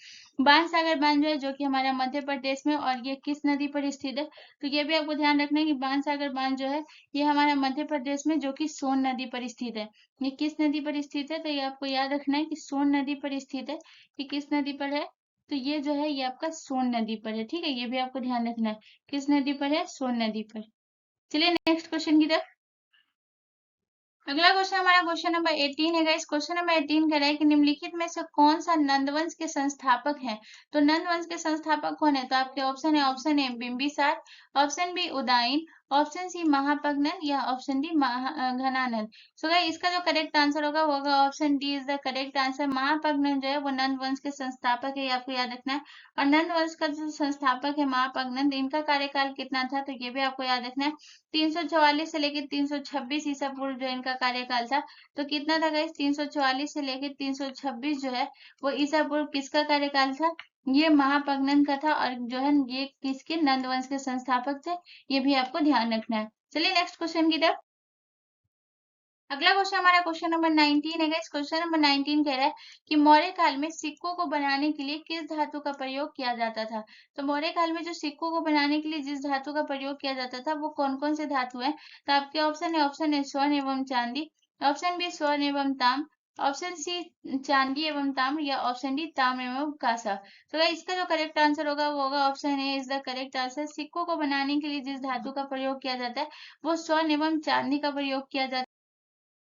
बाण सागर बांध जो है जो कि हमारा मध्य प्रदेश में, और ये किस नदी पर स्थित है, तो ये भी आपको ध्यान रखना है कि बाण सागर बांध जो है ये हमारा मध्य प्रदेश में जो कि सोन नदी पर स्थित है। ये किस नदी पर स्थित है, तो ये आपको याद रखना है कि सोन नदी पर स्थित है। ये किस नदी पर है, तो ये जो है ये आपका सोन नदी पर है। ठीक है, ये भी आपको ध्यान रखना है किस नदी पर है, सोन नदी पर। चलिए नेक्स्ट क्वेश्चन की तरफ। अगला क्वेश्चन हमारा क्वेश्चन नंबर 18 है गाइस। क्वेश्चन नंबर 18 कह रहा है कि निम्नलिखित में से कौन सा नंदवंश के संस्थापक हैं। तो नंदवंश के संस्थापक कौन है, तो आपके ऑप्शन है, option A Bimbisara, option B Udayan, option C Mahapadmananda, या option D Dhanananda. So guys इसका जो करेक्ट आंसर होगा वो होगा option D is the correct answer. Mahapadmananda जो है वो नंदवंश के संस्थापक है, ये आपको याद रखना है। और नंदवंश का जो संस्थापक है महापद्मनंद, इनका कार्यकाल कितना था, तो ये भी आपको याद रखना है। 344 से लेकर 326 ईसा पूर्व जो इनका कार्यकाल था। तो कितना था गाइस, 344 से लेकर 326 जो है वो ईसा पूर्व किसका कार्यकाल था, ये महापद्मनंद का था। और जो है ये किसके, नंदवंश के संस्थापक थे, ये भी आपको ध्यान रखना है। चलिए नेक्स्ट क्वेश्चन की तरफ। अगला क्वेश्चन हमारा क्वेश्चन नंबर 19 है गाइस। क्वेश्चन नंबर 19 कह रहा है कि मौर्य काल में सिक्कों को बनाने के लिए किस धातु का प्रयोग किया जाता था। तो मौर्य काल में जो सिक्कों को बनाने के लिए जिस धातु का प्रयोग किया जाता था वो कौन कौन से धातु है, तो आपके ऑप्शन है स्वर्ण एवं चांदी, ऑप्शन बी स्वर्ण एवं ताम, ऑप्शन सी चांदी एवं ताम्र, या ऑप्शन डी ताम्र एवं कांसा। तो गाइस इसका जो करेक्ट आंसर होगा वो होगा option A is the correct answer. सिक्कों को बनाने के लिए जिस धातु का प्रयोग किया जाता है वो स्वर्ण एवं चांदी का प्रयोग किया जाता है।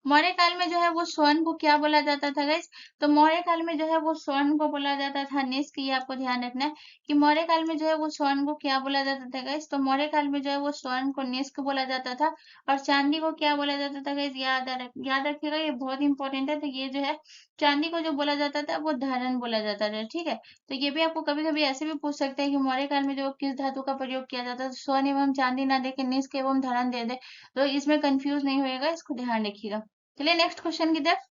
मौर्य काल में जो है वो स्वर्ण को क्या बोला जाता था गाइस, तो मौर्य काल में जो है वो स्वर्ण को बोला जाता था निष्क। ये आपको ध्यान रखना है कि मौर्य काल में जो है वो स्वर्ण को क्या बोला जाता था गाइस, तो मौर्य काल में जो है वो स्वर्ण को निष्क बोला जाता था। और चांदी को क्या बोला जाता था गाइस, याद रखिएगा, ये बहुत इंपॉर्टेंट है। तो ये जो है चांदी को जो बोला जाता था वो धारण बोला जाता था। ठीक है, तो ये भी आपको कभी कभी ऐसे भी पूछ सकते हैं कि मौर्य काल में जो किस धातु का प्रयोग किया जाता था, स्वर्ण एवं चांदी ना देके निष्क एवं धारण दे दे, तो इसमें कंफ्यूज नहीं होएगा, इसको ध्यान रखिएगा। चलिए नेक्स्ट क्वेश्चन की तरफ।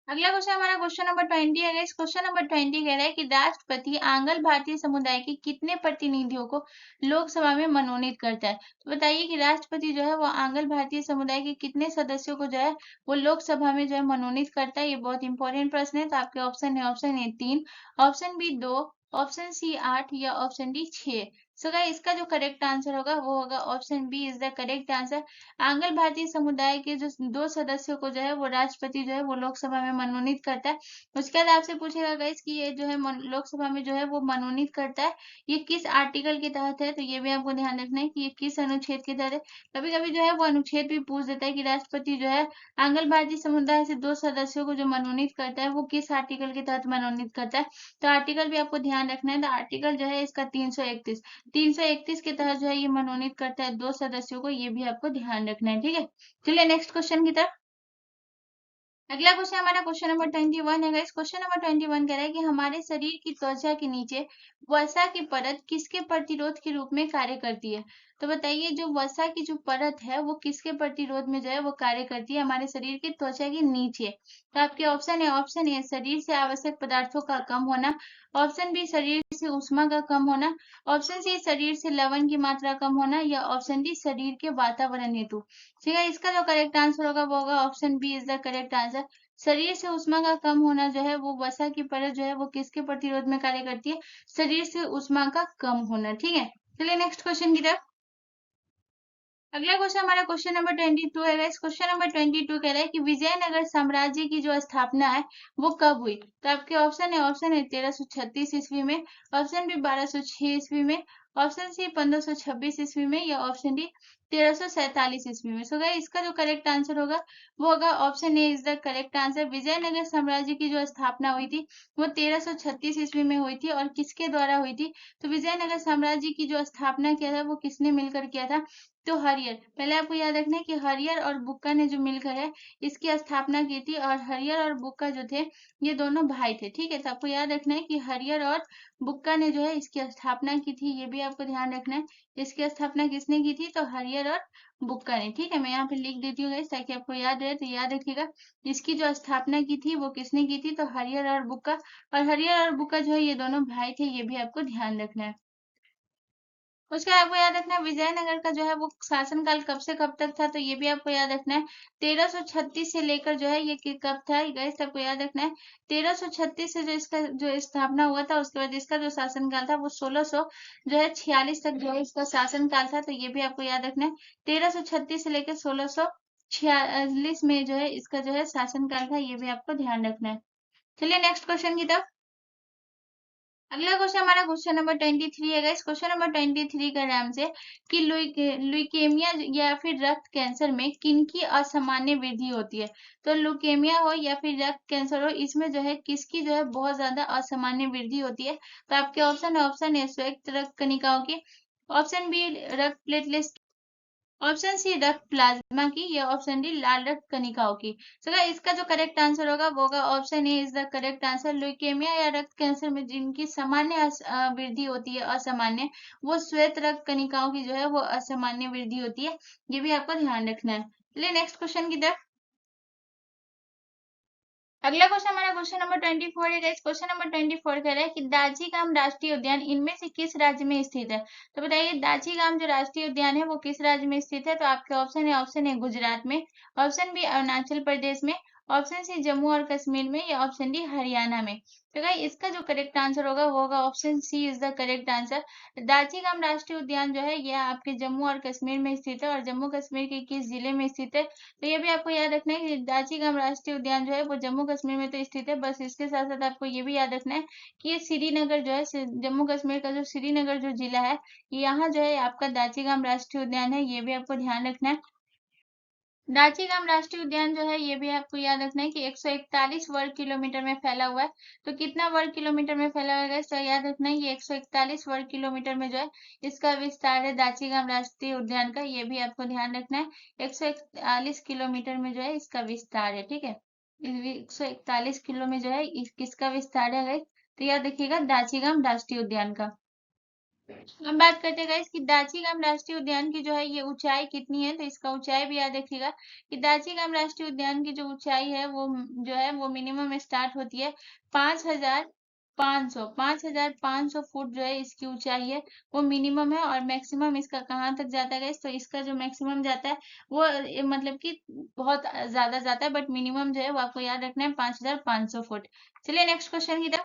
अगला क्वेश्चन हमारा क्वेश्चन नंबर 20 है गाइस। क्वेश्चन नंबर 20 कह रहा है कि राष्ट्रपति आंग्ल भारतीय समुदाय के कितने प्रतिनिधियों को लोकसभा में मनोनीत करता है। तो बताइए कि राष्ट्रपति जो है वो आंग्ल भारतीय समुदाय के कितने सदस्यों को जो है वो लोकसभा में जो है मनोनीत करता है। ये बहुत इंपॉर्टेंट प्रश्न है। तो आपके ऑप्शन है, option A 3, option B 2, option C 8, या ऑप्शन डी 6। सो गाइस इसका जो करेक्ट आंसर होगा वो होगा option B is the correct answer. आंग्ल भारतीय समुदाय के जो 2 सदस्यों को जो है वो राष्ट्रपति जो है वो लोकसभा में मनोनीत करता है। उसके बाद आपसे पूछेगा गाइस कि ये जो है लोकसभा में जो है वो मनोनीत करता है, ये किस आर्टिकल के तहत है, तो ये भी आपको ध्यान रखना है कि ये किस अनुच्छेद के तहत है। कभी कभी जो है वो अनुच्छेद भी पूछ देता है कि राष्ट्रपति जो है आंग्ल भारतीय समुदाय से 2 सदस्यों को जो मनोनीत करता है वो किस आर्टिकल के तहत मनोनीत करता है। तो आर्टिकल भी आपको ध्यान रखना है। तो आर्टिकल जो है इसका 331 के तहत जो है ये मनोनीत करता है 2 सदस्यों को, ये भी आपको ध्यान रखना है। ठीक है, चलिए नेक्स्ट क्वेश्चन की तरफ। अगला क्वेश्चन हमारा क्वेश्चन नंबर 21 है गाइस। क्वेश्चन नंबर 21 कह रहा है कि हमारे शरीर की त्वचा के नीचे वसा की परत किसके प्रतिरोध के रूप में कार्य करती है। तो बताइए जो वसा की जो परत है वो किसके प्रतिरोध में जो है वो कार्य करती है? हमारे शरीर की त्वचा के नीचे। तो आपके ऑप्शन ए शरीर से आवश्यक पदार्थों का कम होना, ऑप्शन बी शरीर से ऊष्मा का कम होना, ऑप्शन सी शरीर से लवण की मात्रा कम होना या ऑप्शन डी शरीर के वातावरण हेतु। ठीक है, इसका जो करेक्ट आंसर होगा वो होगा option B is the correct answer. शरीर से ऊष्मा का कम होना जो है वो वसा की परत जो है वो किसके प्रतिरोध में कार्य करती है? शरीर से ऊष्मा का कम होना। ठीक है, चलिए नेक्स्ट क्वेश्चन की तरफ। अगला क्वेश्चन हमारा क्वेश्चन नंबर 22 है गाइस। क्वेश्चन नंबर 22 कह रहा है कि विजयनगर साम्राज्य की जो स्थापना है वो कब हुई? तो आपके ऑप्शन है 1336 ईस्वी में, ऑप्शन बी 1206 ईस्वी में, ऑप्शन सी 1526 ईस्वी में या ऑप्शन डी 1347 ईस्वी में। सो गाइस इसका जो करेक्ट आंसर होगा वो होगा option A is the correct answer. Vijayanagara साम्राज्य की जो स्थापना हुई थी वो 1336 ईस्वी में हुई थी। और किसके द्वारा हुई थी? तो विजयनगर साम्राज्य की जो स्थापना किया था वो किसने मिलकर किया था? तो हरियर, पहले आपको याद रखना है कि हरियर और बुक्का ने जो मिलकर है इसकी स्थापना की थी। और हरियर और बुक्का जो थे ये दोनों भाई थे। ठीक है, तो आपको याद रखना है कि हरियर और बुक्का ने जो है इसकी स्थापना की थी, ये भी आपको ध्यान रखना है। इसकी स्थापना किसने की थी? तो हरियर और बुक्का ने। ठीक है, मैं यहाँ पे लिख देती हूँ गाइस ताकि आपको याद रहे। तो याद रखिएगा इसकी जो स्थापना की थी वो किसने की थी? तो हरियर और बुक्का। और हरियर और बुक्का जो है ये दोनों भाई थे, ये भी आपको ध्यान रखना है। उसके बाद आपको याद रखना है विजयनगर का जो है वो शासनकाल कब से कब तक था? तो ये भी आपको याद रखना है 1336 से लेकर जो है ये कब था गाइस, आपको याद रखना है 1336 से जो इसका जो स्थापना हुआ था उसके बाद इसका जो शासनकाल था वो 1600 जो है 46 तक जो है इसका शासनकाल था। तो ये भी आपको याद रखना है 1336 से लेकर 1646 में जो है इसका जो है शासनकाल था, ये भी आपको ध्यान रखना है। चलिए नेक्स्ट क्वेश्चन की तरफ। अगला क्वेश्चन हमारा क्वेश्चन नंबर 23 है गाइस। क्वेश्चन नंबर 23 का नाम से कि लुकेमिया या फिर रक्त कैंसर में किनकी असामान्य वृद्धि होती है? तो लुकेमिया हो या फिर रक्त कैंसर हो, इसमें जो है किसकी जो है बहुत ज्यादा असामान्य वृद्धि होती है? तो आपके ऑप्शन है श्वेत रक्त कणिकाओं की, ऑप्शन बी रक्त प्लेटलेट्स, ऑप्शन सी रक्त प्लाज्मा की या ऑप्शन डी लाल रक्त कणिकाओं की। तो गाइस इसका जो करेक्ट आंसर होगा वो होगा option A is the correct answer. Leukaemia या रक्त कैंसर में जिनकी सामान्य वृद्धि होती है असामान्य, वो श्वेत रक्त कणिकाओं की जो है वो असामान्य वृद्धि होती है। ये भी आपको ध्यान रखना है। चलिए नेक्स्ट क्वेश्चन की तरफ। अगला क्वेश्चन हमारा क्वेश्चन नंबर 24 है गाइस। क्वेश्चन नंबर 24 कह रहा है कि दाजीगाम राष्ट्रीय उद्यान इनमें से किस राज्य में स्थित है? तो बताइए दाजीगाम जो राष्ट्रीय उद्यान है वो किस राज्य में स्थित है? तो आपके ऑप्शन है गुजरात में, ऑप्शन बी अरुणाचल प्रदेश में, ऑप्शन सी जम्मू और कश्मीर में या ऑप्शन डी हरियाणा में। तो गाइस इसका जो करेक्ट आंसर होगा वो होगा option C is the correct answer. Dachigam राष्ट्रीय उद्यान जो है यह आपके जम्मू और कश्मीर में स्थित है। और जम्मू कश्मीर के किस जिले में स्थित है? तो ये भी आपको याद रखना है कि दाजीगाम राष्ट्रीय उद्यान जो है वो जम्मू कश्मीर में तो स्थित है। बस इसके साथ साथ आपको ये भी याद रखना है कि ये श्रीनगर जो है जम्मू कश्मीर का जो श्रीनगर जो जिला है यहाँ जो है आपका दाजीगाम राष्ट्रीय उद्यान है, ये भी आपको ध्यान रखना है। दाजीगाम राष्ट्रीय उद्यान जो है ये भी आपको याद रखना है कि 141 वर्ग किलोमीटर में फैला हुआ है। तो कितना वर्ग किलोमीटर में फैला हुआ है? तो याद रखना है ये 141 वर्ग किलोमीटर में जो है इसका विस्तार है दाजीगाम राष्ट्रीय उद्यान का, ये भी आपको ध्यान रखना है। 141 किलोमीटर में जो है इसका विस्तार है। ठीक है, 141 किलो में जो है किसका विस्तार है? तो याद रखिएगा दाजीगाम राष्ट्रीय उद्यान का। हम बात करते हैं गाइस कि दाजीगाम राष्ट्रीय उद्यान की जो है ये ऊंचाई कितनी है? तो इसका ऊंचाई भी याद रखिएगा कि दाजीगाम राष्ट्रीय उद्यान की जो ऊंचाई है वो जो है वो मिनिमम स्टार्ट होती है 5,500 फुट जो है इसकी ऊंचाई है वो मिनिमम है। और मैक्सिमम इसका कहाँ तक जाता है गाइस? तो इसका जो मैक्सिमम जाता है वो मतलब कि बहुत ज्यादा जाता है, बट मिनिमम जो है वो आपको याद रखना है 5,500 फुट। चलिए नेक्स्ट क्वेश्चन की तरफ।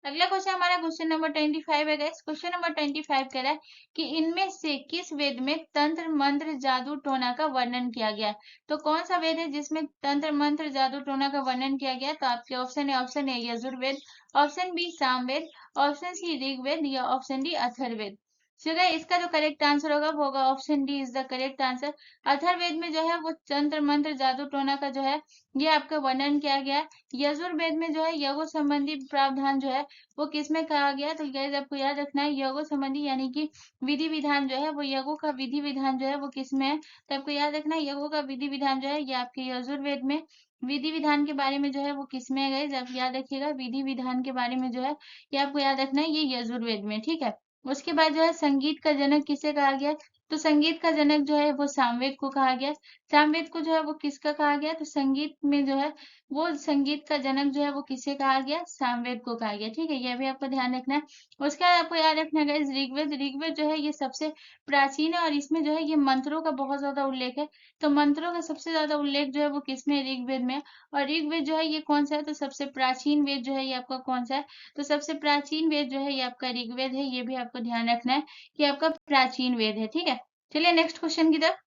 अगला क्वेश्चन हमारा क्वेश्चन नंबर 25 है गाइस। क्वेश्चन नंबर 25 कह रहा है कि इनमें से किस वेद में तंत्र मंत्र जादू टोना का वर्णन किया गया है? तो कौन सा वेद है जिसमें तंत्र मंत्र जादू टोना का वर्णन किया गया है? तो आपके ऑप्शन है Yajurveda, option B Samaveda, option C Rigveda या option D Atharvaveda. so guys, इसका जो करेक्ट आंसर होगा वो होगा option D is the correct answer. Atharvaveda में जो है वो तंत्र मंत्र जादू टोना का जो है ये आपका वर्णन किया गया है। यजुर्वेद में जो है यज्ञों संबंधी प्रावधान जो है वो किसमें कहा गया? तो गाइस आपको याद रखना है यज्ञों संबंधी यानी कि विधि विधान जो है वो यज्ञों का विधि विधान जो है वो किसमें है? तो आपको याद रखना है यज्ञों का विधि विधान जो है ये आपके यजुर्वेद में। विधि विधान के बारे में जो है वो किसमें है गाइस? आप याद रखिएगा विधि विधान के बारे में जो है ये आपको याद रखना है ये यजुर्वेद में। ठीक है, उसके बाद जो है संगीत का जनक किसे कहा गया? तो संगीत का जनक जो है वो सामवेद को कहा गया। सामवेद को जो है वो किसका कहा गया? तो संगीत में जो है वो संगीत का जनक जो है वो किसे कहा गया? सामवेद को कहा गया। ठीक है, यह भी आपको ध्यान रखना है। उसके बाद आपको याद रखना है ऋग्वेद। ऋग्वेद जो है ये सबसे प्राचीन है और इसमें जो है ये मंत्रों का बहुत ज्यादा उल्लेख है। तो मंत्रों का सबसे ज्यादा उल्लेख जो है वो किसमें है? ऋग्वेद में। और ऋग्वेद जो है ये कौन सा है? तो सबसे प्राचीन वेद जो है ये आपका कौन सा है? तो सबसे प्राचीन वेद जो है ये आपका ऋग्वेद है। ये भी आपको ध्यान रखना है कि आपका प्राचीन वेद है। ठीक है, चलिए नेक्स्ट क्वेश्चन की तरफ।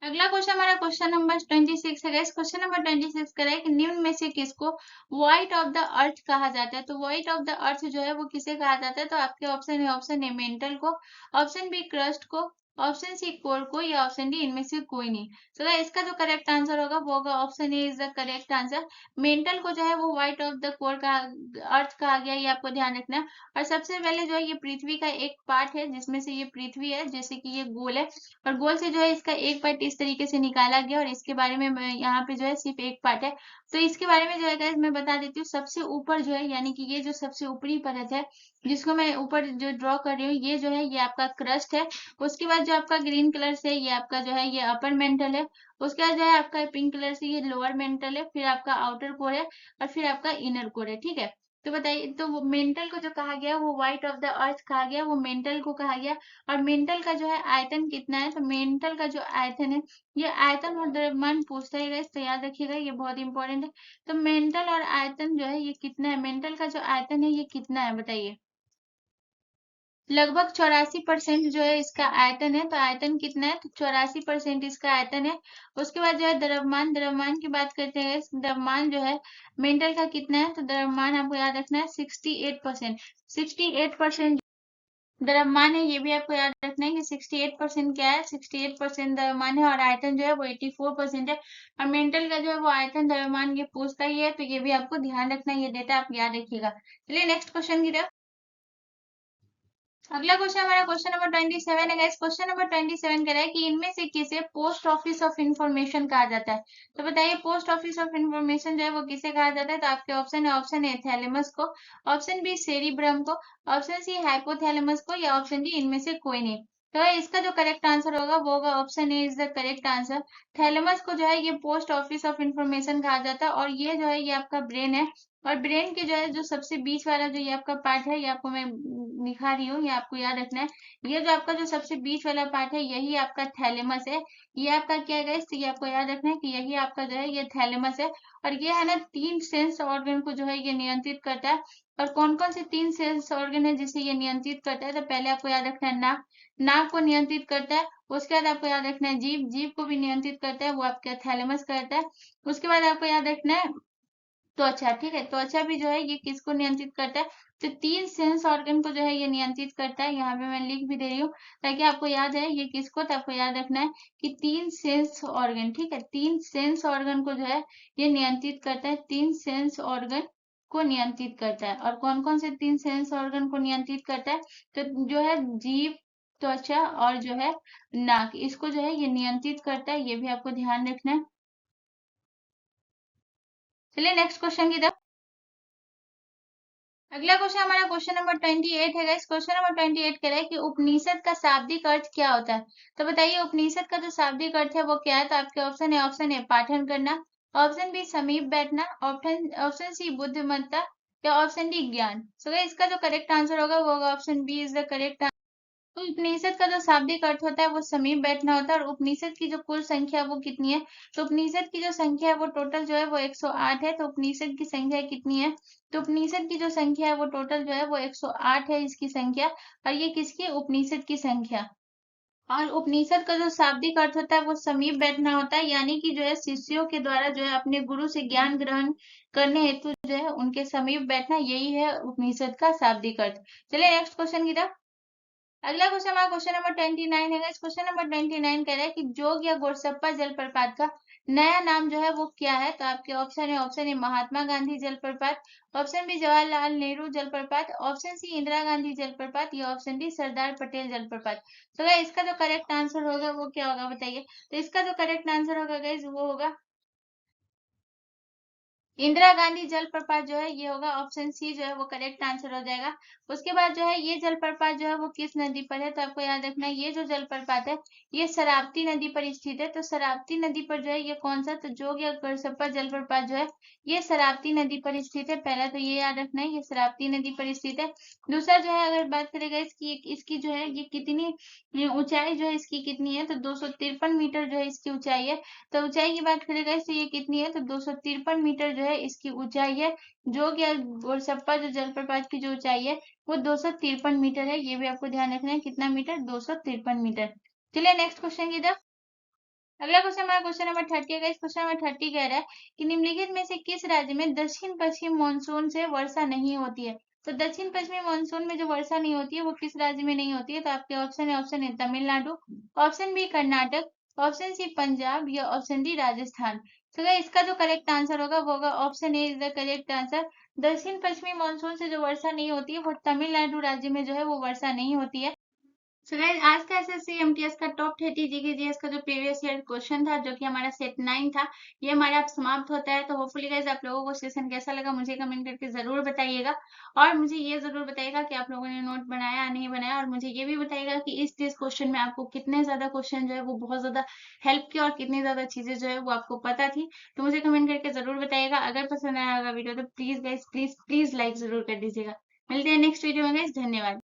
अगला क्वेश्चन हमारा क्वेश्चन नंबर 26 है गाइस। क्वेश्चन नंबर 26 कह रहा है कि निम्न में से किसको व्हाइट ऑफ द अर्थ कहा जाता है? तो व्हाइट ऑफ द अर्थ जो है वो किसे कहा जाता है? तो आपके ऑप्शन ए मेंटल को, ऑप्शन बी क्रस्ट को, ऑप्शन सी कोर को, या ऑप्शन डी इनमें से कोई नहीं। तो इसका जो करेक्ट आंसर होगा वो होगा option A is the correct answer. Mental को जो है वो व्हाइट ऑफ द कोर का अर्थ कहा गया, ये आपको ध्यान रखना है। और सबसे पहले जो है ये पृथ्वी का एक पार्ट है, जिसमें से ये पृथ्वी है, जैसे कि ये गोल है और गोल से जो है इसका एक पार्ट इस तरीके से निकाला गया और इसके बारे में मैं यहाँ पे जो है सिर्फ एक पार्ट है। तो इसके बारे में जो है गाइस मैं बता देती हूँ। सबसे ऊपर जो है यानी कि ये जो सबसे ऊपरी परत है, जिसको मैं ऊपर जो ड्रॉ कर रही हूँ, ये जो है ये आपका क्रस्ट है। उसके बाद जो आपका ग्रीन कलर से ये आपका जो है ये अपर मेंटल है। उसके बाद जो है आपका पिंक कलर से ये लोअर मेंटल है। फिर आपका आउटर कोर है और फिर आपका इनर कोर है। ठीक है, तो बताइए, तो वो मेंटल को जो कहा गया वो व्हाइट ऑफ द अर्थ कहा गया, वो मेंटल को कहा गया। और मेंटल का जो है आयतन कितना है? तो मेंटल का जो आयतन है, ये आयतन और द्रव्यमान पूछता है गाइस, तो याद रखिएगा ये बहुत इंपॉर्टेंट है। तो मेंटल और आयतन जो है ये कितना है? मेंटल का जो आयतन है ये कितना है बताइए? लगभग 84% जो है इसका आयतन है। तो आयतन कितना है? तो 84% इसका आयतन है। उसके बाद जो है द्रव्यमान, द्रव्यमान की बात करते हैं guys। द्रव्यमान जो है मेंटल का कितना है? तो द्रव्यमान आपको याद रखना है 68%। 68% द्रव्यमान है, ये भी आपको याद रखना है कि 68% क्या है? 68% द्रव्यमान है और आयतन जो है वो 84% है। और मेंटल का जो है वो आयतन द्रव्यमान ये पूछता ही है, तो ये भी आपको ध्यान रखना है, ये डेटा आप याद रखिएगा। चलिए नेक्स्ट क्वेश्चन की तरफ। अगला क्वेश्चन हमारा क्वेश्चन नंबर 27 है गाइस। क्वेश्चन नंबर 27 कह रहा है कि इनमें से किसे पोस्ट ऑफिस ऑफ इंफॉर्मेशन कहा जाता है? तो बताइए पोस्ट ऑफिस ऑफ इंफॉर्मेशन जो है वो किसे कहा जाता है? तो आपके ऑप्शन है, ऑप्शन ए थैलेमस को, ऑप्शन बी सेरिब्रम को, ऑप्शन सी हाइपोथैलेमस को, या ऑप्शन डी इनमें से कोई नहीं। तो इसका जो करेक्ट आंसर होगा वो होगा option A is the correct answer. Thalamus को जो है ये पोस्ट ऑफिस ऑफ इंफॉर्मेशन कहा जाता है और ये जो है ये आपका ब्रेन है। और ब्रेन के जो है जो सबसे बीच वाला जो ये आपका पार्ट है, ये आपको मैं दिखा रही हूँ, ये आपको याद रखना है। ये जो आपका जो सबसे बीच वाला पार्ट है यही आपका थैलेमस है। ये आपका क्या है guys? तो ये आपको याद रखना है कि यही आपका जो है ये थैलेमस है। और ये है ना 3 सेंस ऑर्गन को जो है ये नियंत्रित करता है। और कौन कौन से 3 सेंस ऑर्गन है जिसे ये नियंत्रित करता है? तो पहले आपको याद रखना है नाक, नाक को नियंत्रित करता है। उसके बाद आपको याद रखना है जीभ, जीभ को भी नियंत्रित करता है, वो आपका थैलेमस करता है। उसके बाद आपको याद रखना है त्वचा। ठीक है, त्वचा भी जो है ये किसको नियंत्रित करता है? तो 3 सेंस ऑर्गन को जो है ये नियंत्रित करता है। यहाँ पे मैं लिख भी दे रही हूँ ताकि आपको याद है ये किसको। तो आपको याद रखना है कि 3 सेंस ऑर्गन, ठीक है, 3 सेंस ऑर्गन को जो है ये नियंत्रित करता है। 3 सेंस ऑर्गन को नियंत्रित करता है। और कौन कौन से 3 सेंस ऑर्गन को नियंत्रित करता है? तो जो है जीभ, त्वचा और जो है नाक, इसको जो है ये नियंत्रित करता है। ये भी आपको ध्यान रखना है। चलिए नेक्स्ट क्वेश्चन की तरफ। अगला क्वेश्चन हमारा क्वेश्चन नंबर 28 है गाइस। क्वेश्चन नंबर 28 कह रहा है कि उपनिषद का शाब्दिक अर्थ क्या होता है? तो बताइए उपनिषद का जो शाब्दिक अर्थ है वो क्या है? तो आपके ऑप्शन है, ऑप्शन ए पाठन करना, ऑप्शन बी समीप बैठना, ऑप्शन ऑप्शन सी बुद्धिमत्ता, या ऑप्शन डी ज्ञान। सो गाइस इसका जो करेक्ट आंसर होगा वो होगा option B is the correct. तो उपनिषद का जो शाब्दिक अर्थ होता है वो समीप बैठना होता है। और उपनिषद की जो कुल संख्या वो कितनी है? तो उपनिषद की जो संख्या है वो टोटल जो है वो 108 है। तो उपनिषद की संख्या कितनी है? तो उपनिषद की जो संख्या है वो टोटल जो है वो 108 है इसकी संख्या। और ये किसकी? उपनिषद की संख्या। और उपनिषद का जो शाब्दिक अर्थ होता है वो समीप बैठना होता है, यानी कि जो है शिष्यों के द्वारा जो है अपने गुरु से ज्ञान ग्रहण करने हेतु जो है उनके समीप बैठना, यही है उपनिषद का शाब्दिक अर्थ। चलिए नेक्स्ट क्वेश्चन की तरफ। अगला क्वेश्चन हमारा क्वेश्चन नंबर 29 है। इस क्वेश्चन नंबर 29 कह रहा है कि जोग या गोरसप्पा जलप्रपात का नया नाम जो है वो क्या है? तो आपके ऑप्शन है, ऑप्शन ए महात्मा गांधी जलप्रपात, ऑप्शन बी जवाहरलाल नेहरू जलप्रपात, ऑप्शन सी इंदिरा गांधी जलप्रपात, या ऑप्शन डी सरदार पटेल जलप्रपात। तो गाइस इसका जो करेक्ट आंसर होगा वो क्या होगा बताइए? तो इसका जो करेक्ट आंसर होगा गाइस वो होगा इंदिरा गांधी जलप्रपात जो है ये होगा ऑप्शन सी जो है वो करेक्ट आंसर हो जाएगा। उसके बाद जो है ये जलप्रपात जो है वो किस नदी पर है, तो आपको याद रखना है ये जो जलप्रपात है ये शरावती नदी पर स्थित है। तो शरावती नदी पर जो है ये कौन सा, तो जोग या गढ़सप्पा जलप्रपात जो है ये शरावती नदी पर स्थित है। पहला तो ये याद रखना है ये शरावती नदी पर स्थित है। दूसरा जो है अगर बात करेगा इसकी जो है ये कितनी ऊंचाई जो है इसकी कितनी है, तो 253 मीटर जो है इसकी ऊंचाई है। तो ऊंचाई की बात करेगा इससे ये कितनी है, तो 253 मीटर जो है इसकी ऊंचाई है। जोग या गोरसप्पा जो जलप्रपात की जो ऊंचाई है वो 253 मीटर है। ये भी आपको ध्यान रखना है कितना मीटर, 253 मीटर। चलिए नेक्स्ट क्वेश्चन की तरफ। अगला क्वेश्चन हमारा क्वेश्चन नंबर 30 है। इस क्वेश्चन नंबर 30 कह रहा है कि निम्नलिखित में से किस राज्य में दक्षिण पश्चिम मानसून से वर्षा नहीं होती है। तो दक्षिण पश्चिमी मानसून में जो वर्षा नहीं होती है वो किस राज्य में नहीं होती है, तो आपके ऑप्शन है Tamil Nadu, option B Karnataka, option C Punjab या ऑप्शन डी राजस्थान। तो गाइस इसका जो करेक्ट आंसर होगा वो होगा option A is the correct answer. दक्षिण पश्चिमी मानसून से जो वर्षा नहीं होती है वो तमिलनाडु राज्य में जो है वो वर्षा नहीं होती है। सो गाइस आज का एसएससी एमटीएस का टॉप 30 जीके जीएस का जो प्रीवियस ईयर क्वेश्चन था जो कि हमारा सेट 9 था ये हमारा अब समाप्त होता है। तो होपफुली गाइस आप लोगों को सेशन कैसा लगा मुझे कमेंट करके जरूर बताइएगा। और मुझे ये जरूर बताइएगा कि आप लोगों ने नोट बनाया नहीं बनाया, और मुझे ये भी बताइएगा कि इस क्वेश्चन में आपको कितने ज्यादा क्वेश्चन जो है वो बहुत ज्यादा हेल्प किया और कितनी ज्यादा चीजें जो है वो आपको पता थी। तो मुझे कमेंट करके जरूर बताइएगा। अगर पसंद आया होगा वीडियो तो please guys please please like जरूर कर दीजिएगा। मिलते हैं नेक्स्ट वीडियो में गाइस, धन्यवाद।